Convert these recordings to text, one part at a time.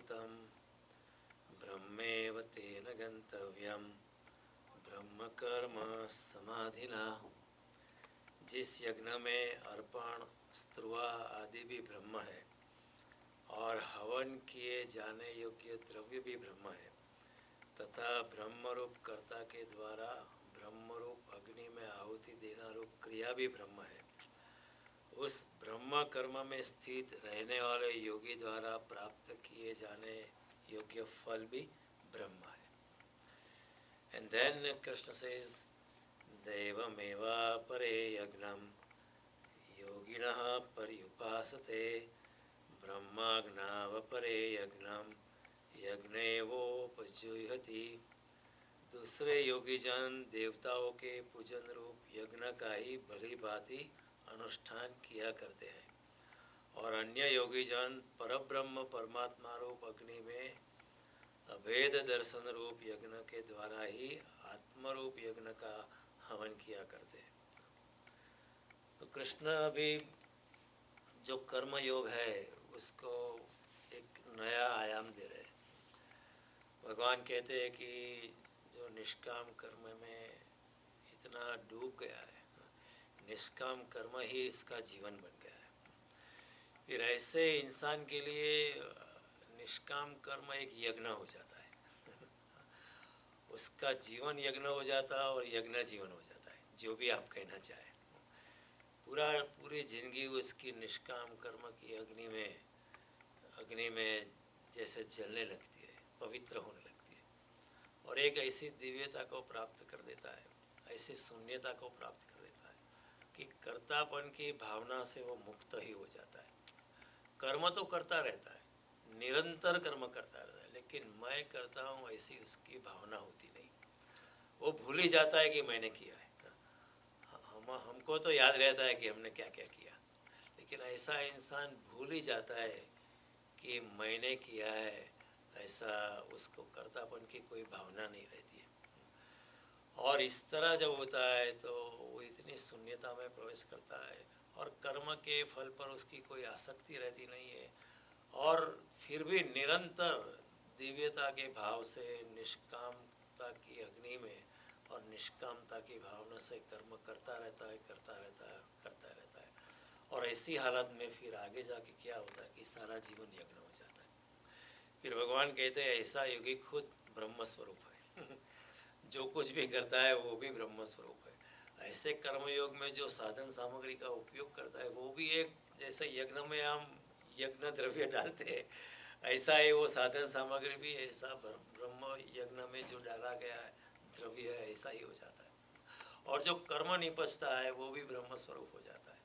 नियतं ब्रह्मेव तेन गंतव्यम ब्रह्म कर्म समाधिना। जिस यज्ञ में अर्पण स्त्रुआ आदि भी ब्रह्म है और हवन किए जाने योग्य द्रव्य भी ब्रह्म है तथा ब्रह्मरूप कर्ता के द्वारा ब्रह्मरूप अग्नि में आहुति देना रूप क्रिया भी ब्रह्म है। उस ब्रह्म कर्म में स्थित रहने वाले योगी द्वारा प्राप्त किए जाने योग्य फल भी ब्रह्म है। And then Krishna says, Devameva pare yagnam yoginah paryupasate brahmagnava pare yagnam यज्ञेवोपजुह्यति। दूसरे योगी जन देवताओं के पूजन रूप यज्ञ का ही भली भांति अनुष्ठान किया करते हैं और अन्य योगी जन परब्रह्म परमात्मा रूप अग्नि में अभेद दर्शन रूप यज्ञ के द्वारा ही आत्मरूप यज्ञ का हवन किया करते हैं। तो कृष्ण अभी जो कर्म योग है उसको एक नया आयाम दे रहे हैं। भगवान कहते हैं कि जो निष्काम कर्म में इतना डूब गया है, निष्काम कर्म ही इसका जीवन बन गया है। फिर ऐसे इंसान के लिए निष्काम कर्म एक यज्ञ हो जाता है उसका जीवन यज्ञ हो जाता है और यज्ञ जीवन हो जाता है, जो भी आप कहना चाहें। पूरी जिंदगी उसकी निष्काम कर्म की अग्नि में जैसे जलने लगती है, पवित्र होने लगती है और एक ऐसी दिव्यता को प्राप्त कर देता है, ऐसी शून्यता को प्राप्त कर देता है कि कर्तापन की भावना से वो मुक्त ही हो जाता है। कर्म तो करता रहता है, निरंतर कर्म करता रहता है, लेकिन मैं करता हूँ ऐसी उसकी भावना होती नहीं। वो भूल ही जाता है कि मैंने किया है। हमको तो याद रहता है कि हमने क्या क्या किया, लेकिन ऐसा इंसान भूल ही जाता है कि मैंने किया है, ऐसा उसको कर्तापन की कोई भावना नहीं रहती है। और इस तरह जब होता है तो वो इतनी शून्यता में प्रवेश करता है और कर्म के फल पर उसकी कोई आसक्ति रहती नहीं है और फिर भी निरंतर दिव्यता के भाव से निष्कामता की अग्नि में और निष्कामता की भावना से कर्म करता रहता है और ऐसी हालत में फिर आगे जाके क्या होता है कि सारा जीवन यज्ञ हो जाता है। फिर भगवान कहते हैं ऐसा योगी खुद ब्रह्म स्वरूप है जो कुछ भी करता है वो भी ब्रह्म स्वरूप है। ऐसे कर्मयोग में जो साधन सामग्री का उपयोग करता है वो भी एक, जैसे यज्ञ में हम यज्ञ द्रव्य डालते हैं ऐसा ही वो साधन सामग्री भी ऐसा ब्रह्म यज्ञ में जो डाला गया है द्रव्य है ऐसा ही हो जाता है और जो कर्म निपजता है वो भी ब्रह्म स्वरूप हो जाता है।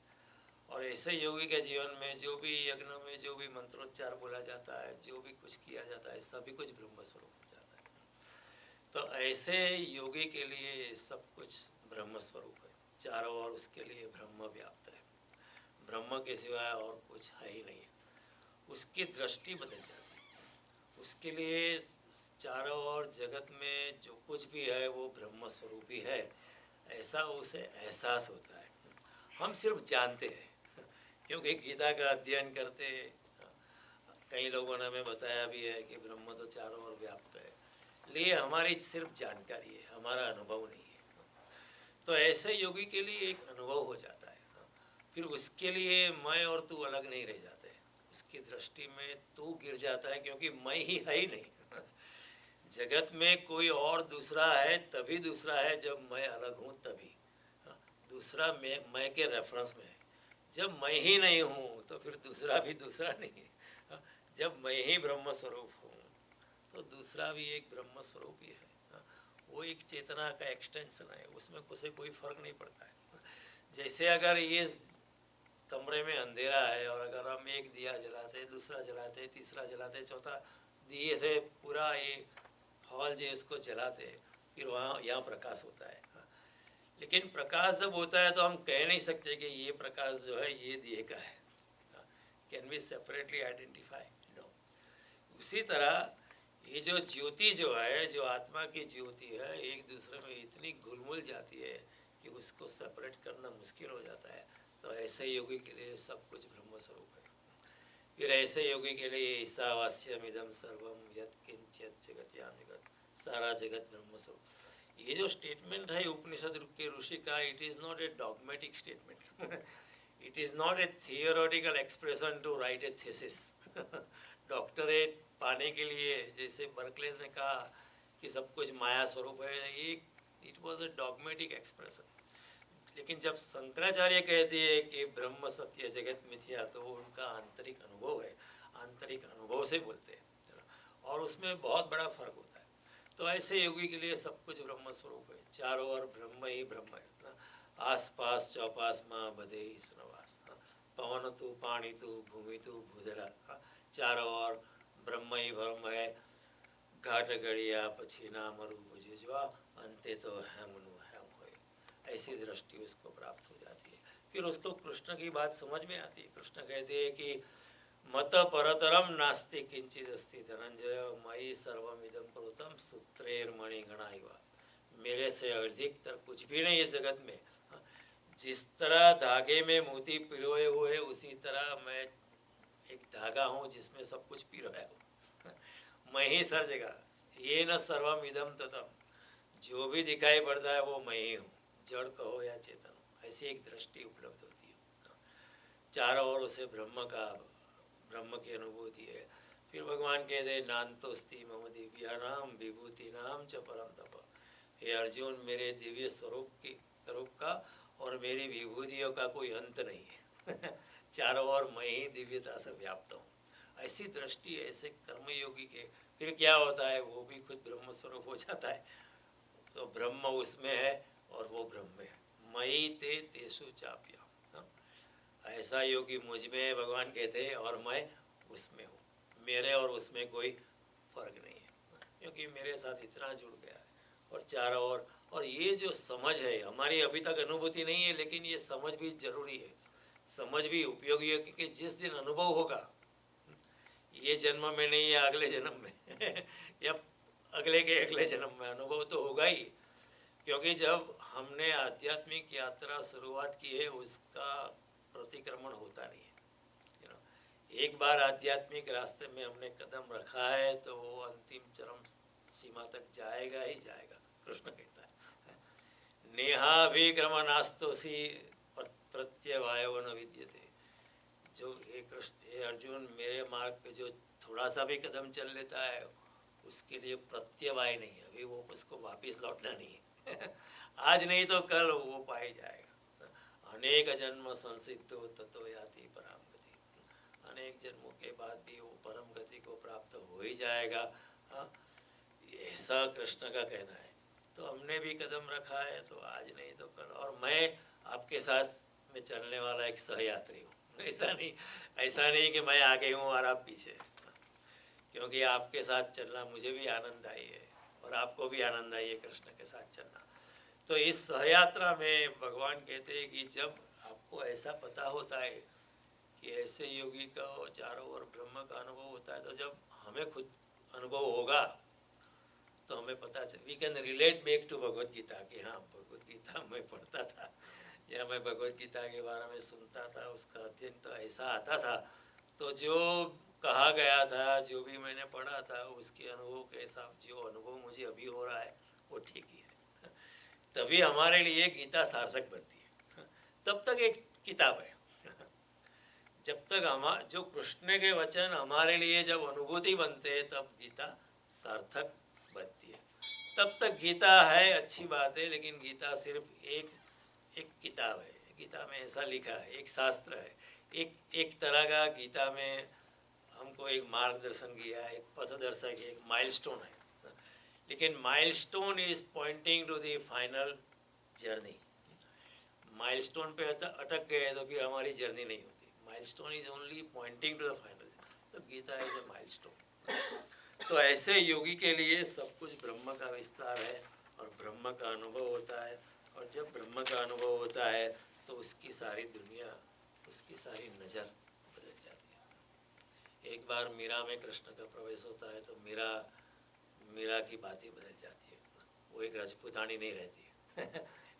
और ऐसे योगी के जीवन में जो भी यज्ञ में जो भी मंत्रोच्चार बोला जाता है, जो भी कुछ किया जाता है, सभी कुछ ब्रह्म स्वरूप हो जाता है। तो ऐसे योगी के लिए सब कुछ ब्रह्म स्वरूप है, चारों ओर उसके लिए ब्रह्म व्याप्त है, ब्रह्म के सिवाय और कुछ है ही नहीं है। उसकी दृष्टि बदल जाती है, उसके लिए चारों ओर जगत में जो कुछ भी है वो ब्रह्म स्वरूप ही है, ऐसा उसे एहसास होता है। हम सिर्फ जानते हैं क्योंकि गीता का अध्ययन करते, कई लोगों ने हमें बताया भी है कि ब्रह्म तो चारों ओर व्याप्त है, लिए हमारी सिर्फ जानकारी है, हमारा अनुभव नहीं है। तो ऐसे योगी के लिए एक अनुभव हो जाता है, फिर उसके लिए मैं और तू अलग नहीं रह जाते, उसकी दृष्टि में तू गिर जाता है क्योंकि मैं ही है ही नहीं जगत में कोई और दूसरा है तभी दूसरा है जब मैं अलग हूँ तभी, दूसरा मैं के रेफरेंस में है। जब मैं ही नहीं हूँ तो फिर दूसरा भी दूसरा नहीं है। जब मैं ही ब्रह्म स्वरूप हूँ तो दूसरा भी एक ब्रह्म स्वरूप ही है, वो एक चेतना का एक्सटेंशन है, उसमें कोई फर्क नहीं पड़ता है। जैसे अगर ये कमरे में अंधेरा है और अगर हम एक दिया जलाते, दूसरा जलाते, तीसरा जलाते, चौथा दिए से पूरा ये हॉल जो इसको जलाते, फिर यहाँ प्रकाश होता है। लेकिन प्रकाश जब होता है तो हम कह नहीं सकते कि ये प्रकाश जो है ये दिए का है, can be separately identify, no. उसी तरह ये जो ज्योति जो है, जो आत्मा की ज्योति है, एक दूसरे में इतनी घुल-मिल जाती है कि उसको सेपरेट करना मुश्किल हो जाता है। तो ऐसे योगी के लिए सब कुछ ब्रह्म स्वरूप है। फिर ऐसे योगी के लिए ईसावास्यम इदम सर्वम यत्किंचित जगत्याम जगत, सारा जगत ब्रह्म स्वरूप। ये जो स्टेटमेंट है उपनिषद के ऋषि का, it is not a dogmatic statement, it is not a theoretical expression to write a thesis. Doctorate पाने के लिए जैसे बर्कलेस ने कहा कि सब कुछ माया स्वरूप है, ये it was a dogmatic expression. लेकिन जब शंकराचार्य कहते हैं कि ब्रह्म सत्य जगत मिथ्या, तो उनका आंतरिक अनुभव है, आंतरिक अनुभव से बोलते हैं, और उसमें बहुत बड़ा फर्क होता है। तो ऐसे योगी के लिए सब कुछ ब्रह्म स्वरूप है, चारों ओर ब्रह्म ही ब्रह्म है ना। आस पास चौपास माँ बधे ही स्नवास, पवन तू पानी तू भूमि तू भूधरा, चारों ओर ब्रह्म ही ब्रह्म है। घाट गड़िया पछी ना मरु बुझवा, अंते तो हेमनु हेम होए, ऐसी दृष्टि उसको प्राप्त हो जाती है। फिर उसको कृष्ण की बात समझ में आती है। कृष्ण कहते हैं कि मत परतरम नास्ति किंचित अस्ति धनंजय मयि सर्वमिदं प्रोतम सूत्रेर्मणि गणाइवा, मेरे से अधिकतर कुछ भी नहीं इस जगत में। जिस तरह धागे में मोती पिरोए हुए, उसी तरह मैं एक धागा हूँ जिसमें सब कुछ पिरोया हूँ। मैं ही सर जगह, ये न सर्वम इदम ततम, जो भी दिखाई पड़ता है वो मैं ही हूँ, जड़ कहो या चेतन हो, ऐसी एक दृष्टि उपलब्ध होती है। चारों ओर उसे ब्रह्म की अनुभूति है। फिर भगवान कहते हैं नान्तोस्ति मम दिव्यानाम विभूतिनाम च परम तप, हे अर्जुन, मेरे दिव्य स्वरूप का और मेरी विभूतियों का कोई अंत नहीं है। चारों ओर मैं ही दिव्यता से व्याप्त हूँ, ऐसी दृष्टि ऐसे कर्मयोगी के फिर क्या होता है, वो भी खुद ब्रह्म स्वरूप हो जाता है। तो ब्रह्म उसमें है और वो ब्रह्म है। मयि ते तेषु चाप्य, ऐसा योगी मुझ में, भगवान कहते हैं, और मैं उसमें हूँ। मेरे और उसमें कोई फर्क नहीं है, क्योंकि मेरे साथ इतना जुड़ गया है। और चारों ओर, और ये जो समझ है हमारी अभी तक अनुभूति नहीं है, लेकिन ये समझ भी जरूरी है, समझ भी उपयोगी है, क्योंकि जिस दिन अनुभव होगा, ये जन्म में नहीं या अगले जन्म में या अगले के अगले जन्म में अनुभव तो होगा ही। क्योंकि जब हमने आध्यात्मिक यात्रा शुरुआत की है, उसका प्रतिक्रमण होता नहीं है। एक बार आध्यात्मिक रास्ते में हमने कदम रखा है तो वो अंतिम चरम सीमा तक जाएगा ही जाएगा। कृष्ण कहता है नेहाभिक्रमणास्तोषि प्रत्यवायो न विद्यते, जो हे अर्जुन, मेरे मार्ग पे जो थोड़ा सा भी कदम चल लेता है उसके लिए प्रत्यवाय नहीं है, अभी वो उसको वापस लौटना नहीं है। आज नहीं तो कल वो पाई जाएगा। अनेक जन्म संसिद्धो ततो याति परम गति, अनेक जन्मों के बाद भी वो परम गति को प्राप्त हो ही जाएगा। ऐसा कृष्ण का कहना है। तो हमने भी कदम रखा है, तो आज नहीं तो कल। और मैं आपके साथ में चलने वाला एक सहयात्री हूँ। ऐसा नहीं कि मैं आगे हूँ और आप पीछे, क्योंकि आपके साथ चलना मुझे भी आनंद आई है और आपको भी आनंद आई है कृष्ण के साथ चलना। तो इस सहयात्रा में भगवान कहते हैं कि जब आपको ऐसा पता होता है कि ऐसे योगी का चारों ओर ब्रह्म का अनुभव होता है, तो जब हमें खुद अनुभव होगा तो हमें पता चल, we can relate back to Bhagavad Gita कि हाँ, भगवत गीता मैं पढ़ता था या मैं भगवत गीता के बारे में सुनता था, उसका अध्ययन तो ऐसा आता था, तो जो कहा गया था, जो भी मैंने पढ़ा था, उसके अनुभव के हिसाब, जो अनुभव मुझे अभी हो रहा है वो ठीक ही है। तभी हमारे लिए गीता सार्थक बनती है। तब तक एक किताब है, जब तक जो कृष्ण के वचन हमारे लिए जब अनुभूति बनते हैं तब गीता सार्थक बनती है। तब तक गीता है, अच्छी बात है, लेकिन गीता सिर्फ एक किताब है। गीता में ऐसा लिखा है, एक शास्त्र है, एक तरह का गीता में हमको एक मार्गदर्शन किया है, एक पथदर्शक, एक माइलस्टोन है। लेकिन milestone is pointing to the final journey. Milestone पे अटक गए तो फिर हमारी जर्नी नहीं होती। Milestone is only pointing to the final, तो गीता इज अ माइलस्टोन। तो ऐसे योगी के लिए सब कुछ ब्रह्म का विस्तार है और ब्रह्म का अनुभव होता है। और जब ब्रह्म का अनुभव होता है तो उसकी सारी दुनिया, उसकी सारी नज़र बदल जाती है। एक बार मीरा में कृष्ण का प्रवेश होता है तो मीरा की बातें बदल जाती है। वो एक राजपूतानी नहीं रहती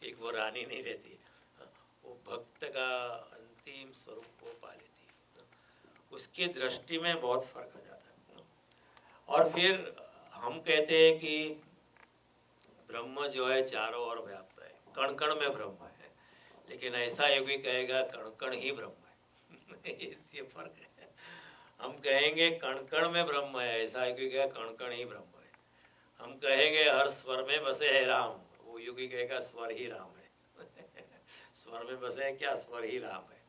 एक वो रानी नहीं रहती, वो भक्त का अंतिम स्वरूप को पा लेती है। उसकी दृष्टि में बहुत फर्क आ जाता है। और फिर हम कहते हैं कि ब्रह्म जो है चारों ओर व्याप्त है, कण कण में ब्रह्म है, लेकिन ऐसा योगी कहेगा कण कण ही ब्रह्म है। ये फर्क है। हम कहेंगे कण कण में ब्रह्म है, ऐसा योगी कहेगा कण कण ही ब्रह्म है। हम कहेंगे हर स्वर में बसे है राम, वो योगी कहेगा स्वर ही राम है। स्वर में बसे है क्या, स्वर ही राम है।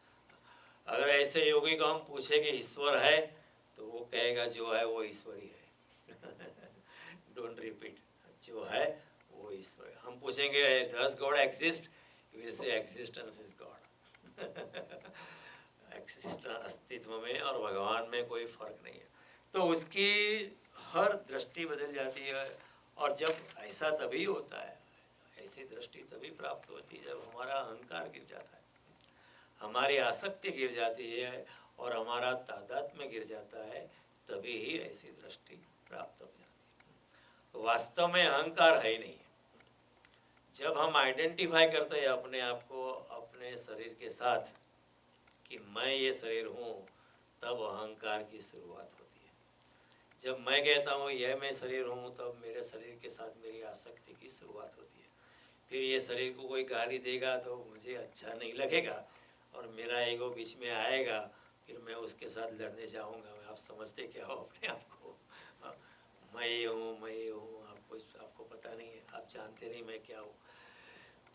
अगर ऐसे योगी को हम पूछे कि ईश्वर है, तो वो कहेगा जो है वो ईश्वर ही है। डोंट रिपीट, जो है वो ईश्वर है। हम पूछेंगे does God exist, you will say existence is God. अस्तित्व में और भगवान में कोई फर्क नहीं है। तो उसकी हर दृष्टि बदल जाती है। और जब ऐसा तभी होता है, ऐसी दृष्टि तभी प्राप्त होती है जब हमारा अहंकार गिर जाता है, हमारी आसक्ति गिर जाती है और हमारा तादात्म्य गिर जाता है, तभी ही ऐसी दृष्टि प्राप्त हो जाती है। वास्तव में अहंकार है ही नहीं। जब हम आइडेंटिफाई करते हैं अपने आप को अपने शरीर के साथ कि मैं ये शरीर हूँ, तब अहंकार की शुरुआत होती है। जब मैं कहता हूँ यह मैं शरीर हूँ, तब मेरे शरीर के साथ मेरी आसक्ति की शुरुआत होती है। फिर ये शरीर को कोई गाली देगा तो मुझे अच्छा नहीं लगेगा और मेरा ईगो बीच में आएगा, फिर मैं उसके साथ लड़ने जाऊँगा। आप समझते क्या हो अपने आप को? मैं ये हूँ, मैं ये हूँ, आपको पता नहीं है, आप जानते नहीं मैं क्या हूँ।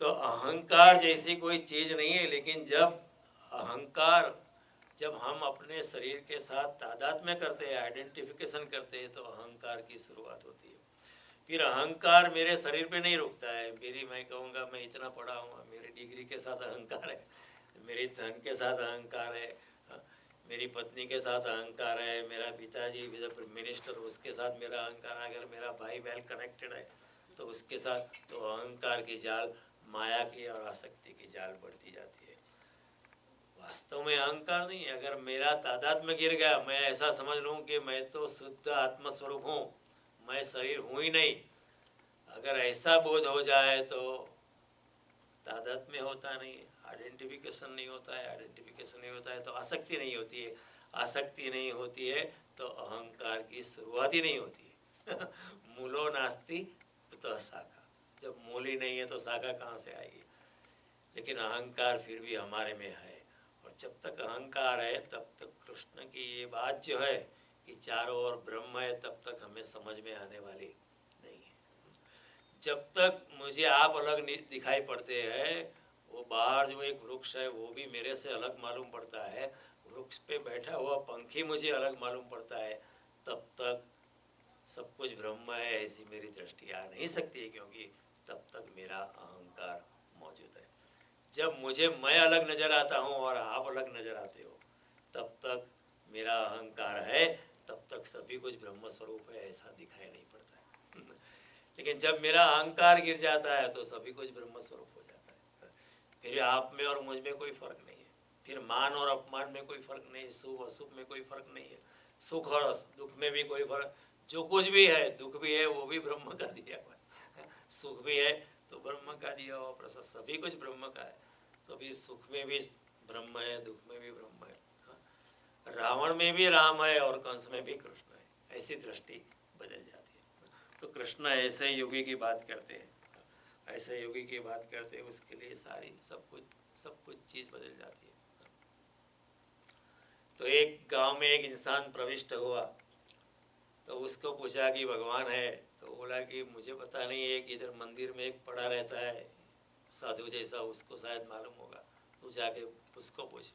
तो अहंकार जैसी कोई चीज़ नहीं है, लेकिन जब हम अपने शरीर के साथ तादात्म्य करते हैं, आइडेंटिफिकेशन करते हैं, तो अहंकार की शुरुआत होती है। फिर अहंकार मेरे शरीर पे नहीं रुकता है। मैं कहूँगा मैं इतना पढ़ा हूँ, मेरी डिग्री के साथ अहंकार है, मेरी धन के साथ अहंकार है, मेरी पत्नी के साथ अहंकार है, मेरा पिताजी मिनिस्टर, उसके साथ मेरा अहंकार है, अगर मेरा भाई वेल कनेक्टेड है तो उसके साथ, तो अहंकार की जाल, माया की और आसक्ति की जाल बढ़ती जाती है। वास्तव में अहंकार नहीं है। अगर मेरा तादात्म्य गिर गया, मैं ऐसा समझ लूँ कि मैं तो शुद्ध आत्मस्वरूप हूँ, मैं शरीर हूँ ही नहीं, अगर ऐसा बोध हो जाए तो तादात्म्य होता नहीं, आइडेंटिफिकेशन नहीं होता है, आइडेंटिफिकेशन नहीं होता है तो आसक्ति नहीं होती है, आसक्ति नहीं होती है तो अहंकार की शुरुआत ही नहीं होती है। मूलो नास्ति कुतः शाखा, जब मूल ही नहीं है तो शाखा कहाँ से आएगी। लेकिन अहंकार फिर भी हमारे में है, और जब तक अहंकार है तब तक कृष्ण की ये बात जो है कि चारों ओर ब्रह्म है, तब तक हमें समझ में आने वाली नहीं है। जब तक मुझे आप अलग दिखाई पड़ते हैं, वो बाहर जो एक वृक्ष है वो भी मेरे से अलग मालूम पड़ता है, वृक्ष पे बैठा हुआ पंखी मुझे अलग मालूम पड़ता है, तब तक सब कुछ ब्रह्म है ऐसी मेरी दृष्टि आ नहीं सकती है, क्योंकि तब तक मेरा अहंकार मौजूद है। जब मुझे मैं अलग नज़र आता हूँ और आप अलग नज़र आते हो, तब तक मेरा अहंकार है, तब तक सभी कुछ ब्रह्म स्वरूप है ऐसा दिखाई नहीं पड़ता है। लेकिन जब मेरा अहंकार गिर जाता है तो सभी कुछ ब्रह्म स्वरूप हो जाता है। फिर आप में और मुझ में कोई फर्क नहीं है, फिर मान और अपमान में कोई फर्क नहीं है, शुभ अशुभ में कोई फर्क नहीं है, सुख और दुख में भी कोई फर्क, जो कुछ भी है, दुख भी है वो भी ब्रह्म का दिया हुआ है, सुख भी है तो ब्रह्म का दिया हुआ प्रसाद, सभी कुछ ब्रह्म का है। तो फिर सुख में भी ब्रह्म है, दुख में भी ब्रह्म है, रावण में भी राम है और कंस में भी कृष्ण है, ऐसी दृष्टि बदल जाती है। तो कृष्ण ऐसे योगी की बात करते हैं, ऐसे योगी की बात करते हैं, उसके लिए सारी सब कुछ चीज़ बदल जाती है। तो एक गांव में एक इंसान प्रविष्ट हुआ, तो उसको पूछा कि भगवान है, तो बोला कि मुझे पता नहीं है, कि इधर मंदिर में एक पड़ा रहता है साधु जैसा, उसको शायद मालूम होगा, तू जाके उसको पूछ।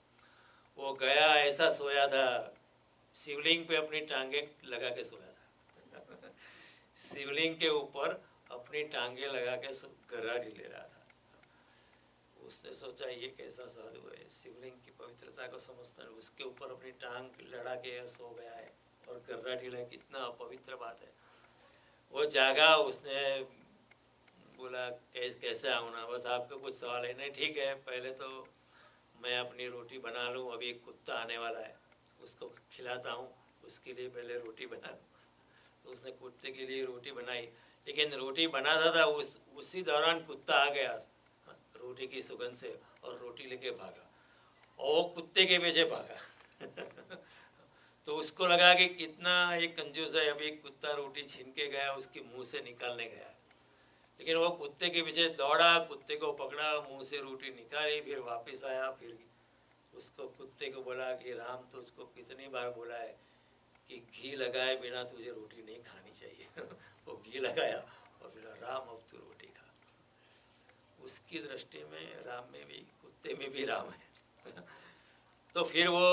वो गया, ऐसा सोया था, शिवलिंग पे अपनी टांगे लगा के सोया था। शिवलिंग के ऊपर अपनी टांगे लगा के घर्राटी ले रहा था। उसने सोचा ये कैसा साधु है, शिवलिंग की पवित्रता को समझता है, उसके ऊपर अपनी टांग लड़ा के सो गया है और घर्राटी ले, कितना अपवित्र बात है। वो जागा, उसने बोला कैसे आऊँ ना, बस आपको कुछ सवाल है? नहीं ठीक है, पहले तो मैं अपनी रोटी बना लूँ, अभी एक कुत्ता आने वाला है उसको खिलाता हूँ, उसके लिए पहले रोटी बना लूँ। तो उसने कुत्ते के लिए रोटी बनाई, लेकिन रोटी बनाता था उसी दौरान कुत्ता आ गया रोटी की सुगंध से और रोटी लेके भागा, और वो कुत्ते के पीछे भागा। तो उसको लगा कि कितना एक कंजूस है, अभी एक कुत्ता रोटी छीन के गया, उसके मुंह से निकालने गया, लेकिन वो कुत्ते के पीछे दौड़ा, कुत्ते को पकड़ा, मुंह से रोटी निकाली, फिर वापस आया, फिर उसको कुत्ते को बोला कि राम तो उसको कितनी बार बोला है कि घी लगाए बिना तुझे रोटी नहीं खानी चाहिए। वो घी लगाया और फिर राम अब तू रोटी खा। उसकी दृष्टि में राम में भी, कुत्ते में भी राम है। तो फिर वो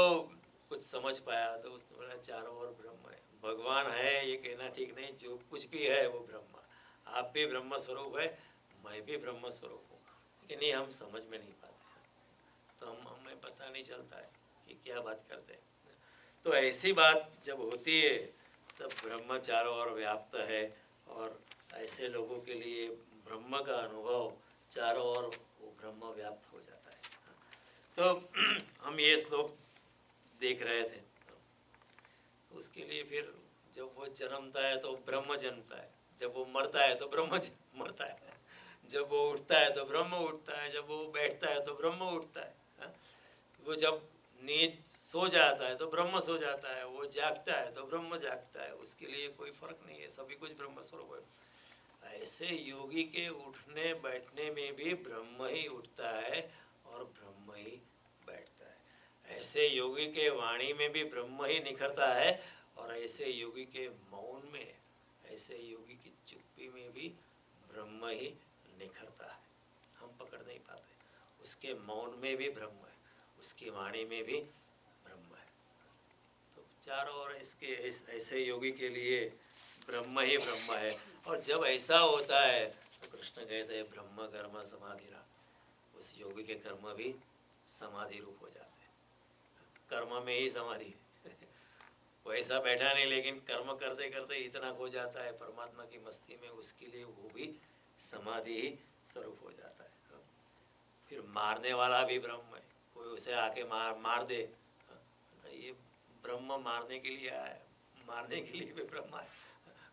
कुछ समझ पाया, तो उसने बोला चारों ओर ब्रह्म है, भगवान है ये कहना ठीक नहीं, जो कुछ भी है वो ब्रह्म। आप भी ब्रह्म स्वरूप है, मैं भी ब्रह्म स्वरूप हूँ, लेकिन ये हम समझ में नहीं पाते हैं, तो हमें पता नहीं चलता है कि क्या बात करते हैं। तो ऐसी बात जब होती है तब ब्रह्म चारों ओर व्याप्त है, और ऐसे लोगों के लिए ब्रह्म का अनुभव चारों ओर वो ब्रह्म व्याप्त हो जाता है। तो हम ये श्लोक देख रहे थे, तो उसके लिए फिर जब वो जन्मता है तो ब्रह्म जन्मता है, जब वो मरता है तो ब्रह्म मरता है, जब वो उठता है तो ब्रह्म उठता है, जब वो बैठता है तो ब्रह्म उठता है, वो जब नींद सो जाता है तो ब्रह्म सो जाता है, वो जागता है तो ब्रह्म जागता है, उसके लिए कोई फर्क नहीं है, सभी कुछ ब्रह्म स्वरूप है। ऐसे योगी के उठने बैठने में भी ब्रह्म ही उठता है और ब्रह्म ही बैठता है। ऐसे योगी के वाणी में भी ब्रह्म ही निखरता है, और ऐसे योगी के मौन में, ऐसे योगी की चुप्पी में भी ब्रह्म ही निखरता है। हम पकड़ नहीं पाते, उसके मौन में भी ब्रह्म है, उसकी वाणी में भी ब्रह्म है। तो चारों ओर इसके ऐसे योगी के लिए ब्रह्म ही ब्रह्म है। और जब ऐसा होता है तो कृष्ण कहते हैं ब्रह्म कर्म समाधिरा, उस योगी के कर्म भी समाधि रूप हो जाते हैं, कर्म में ही समाधि है। वो ऐसा बैठा नहीं, लेकिन कर्म करते करते इतना खो जाता है परमात्मा की मस्ती में, उसके लिए वो भी समाधि ही स्वरूप हो जाता है। फिर मारने वाला भी ब्रह्म है, कोई उसे आके मार दे, ये ब्रह्म मारने के लिए आया, मारने के लिए भी ब्रह्म आया,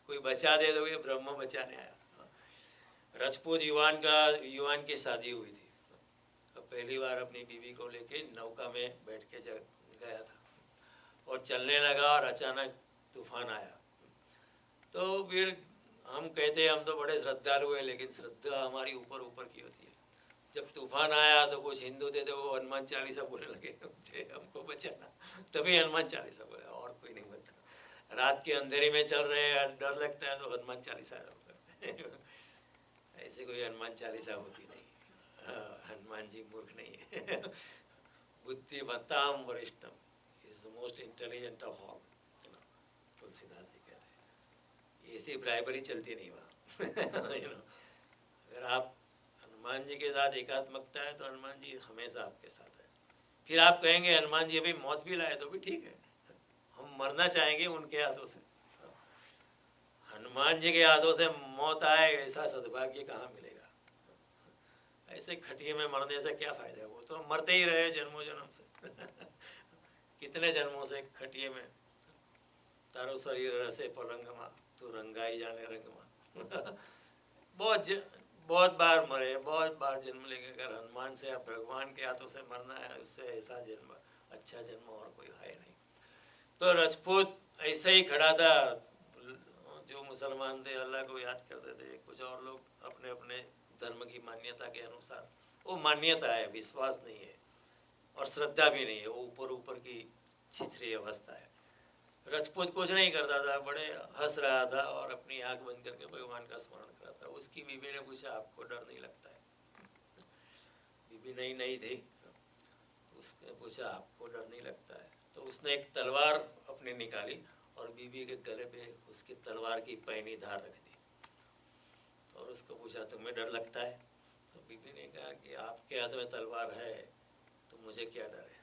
कोई बचा दे तो ये ब्रह्म बचाने आया। राजपूत युवान की शादी हुई थी, पहली बार अपनी बीवी को लेके नौका में बैठ के गया था, और चलने लगा और अचानक तूफान आया। तो फिर हम कहते हैं हम तो बड़े श्रद्धालु हैं, लेकिन श्रद्धा हमारी ऊपर ऊपर की होती है। जब तूफान आया तो कुछ हिंदू थे, तो वो हनुमान चालीसा बोलने लगे, मुझे हमको बचाना, तभी हनुमान चालीसा बोला, और कोई नहीं बोलता। रात के अंधेरे में चल रहे हैं, डर लगता है तो हनुमान चालीसा ऐसे कोई हनुमान चालीसा होती नहीं। हनुमान जी मूर्ख नहीं है। बुद्धिमत्ताम वरिष्ठम is the most intelligent of all, Tulsidas ji कहते हैं। ऐसी ब्राइबरी चलती नहीं वहाँ। अगर आप हनुमान जी के साथ एकात्मकता है तो हनुमान जी हमेशा आपके साथ है। फिर आप कहेंगे हनुमान जी अभी मौत भी लाए तो भी ठीक है, हम मरना चाहेंगे उनके हाथों से। हनुमान जी के हाथों से मौत आए, ऐसा सद्भाग्य कहाँ मिलेगा। ऐसे खटिए में मरने से क्या फायदा है, वो तो मरते ही रहे जन्मों जन्म से। कितने जन्मों से खटिए में, तारो शरीर रसे पलंगमा, तो रंगाई जाने रंगमा। बहुत बार मरे, बहुत बार जन्म लेंगे। अगर हनुमान से या भगवान के हाथों से मरना है, उससे ऐसा जन्म, अच्छा जन्म और कोई है नहीं। तो राजपूत ऐसे ही खड़ा था, जो मुसलमान थे अल्लाह को याद करते थे, कुछ और लोग अपने अपने धर्म की मान्यता के अनुसार, वो मान्यता है, विश्वास नहीं है और श्रद्धा भी नहीं है, वो ऊपर ऊपर की छिछरी अवस्था है। राजपूत कुछ नहीं करता था, बड़े हंस रहा था और अपनी आंख बंद करके भगवान का स्मरण कर रहा था। उसकी बीवी ने पूछा आपको डर नहीं लगता है? बीवी नहीं थी, उसने पूछा आपको डर नहीं लगता है? तो उसने एक तलवार अपनी निकाली और बीवी के गले पे उसकी तलवार की पैनी धार रख दी और उसको पूछा तुम्हें डर लगता है? तो बीवी ने कहा कि आपके हाथ में तलवार है तो मुझे क्या डर है,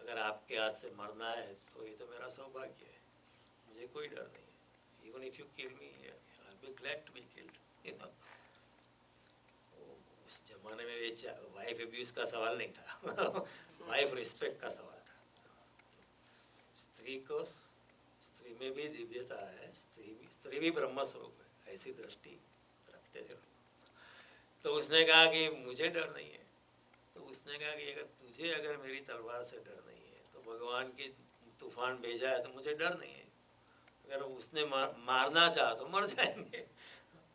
अगर आपके हाथ से मरना है तो ये तो मेरा सौभाग्य है, मुझे कोई डर नहीं है। Even if you kill me I will be glad to be killed, you know. उस जमाने में ये वाइफ अब्यूज का सवाल नहीं था। वाइफ रिस्पेक्ट का सवाल था। स्त्री में भी दिव्यता है, स्त्री भी ब्रह्म स्वरूप है, ऐसी दृष्टि रखते थे। तो उसने कहा कि मुझे डर नहीं है। तो उसने कहा कि अगर तुझे मेरी तलवार से डर नहीं है तो भगवान की तूफान भेजा है तो मुझे डर नहीं है, अगर उसने मारना चाहा तो मर जाएंगे,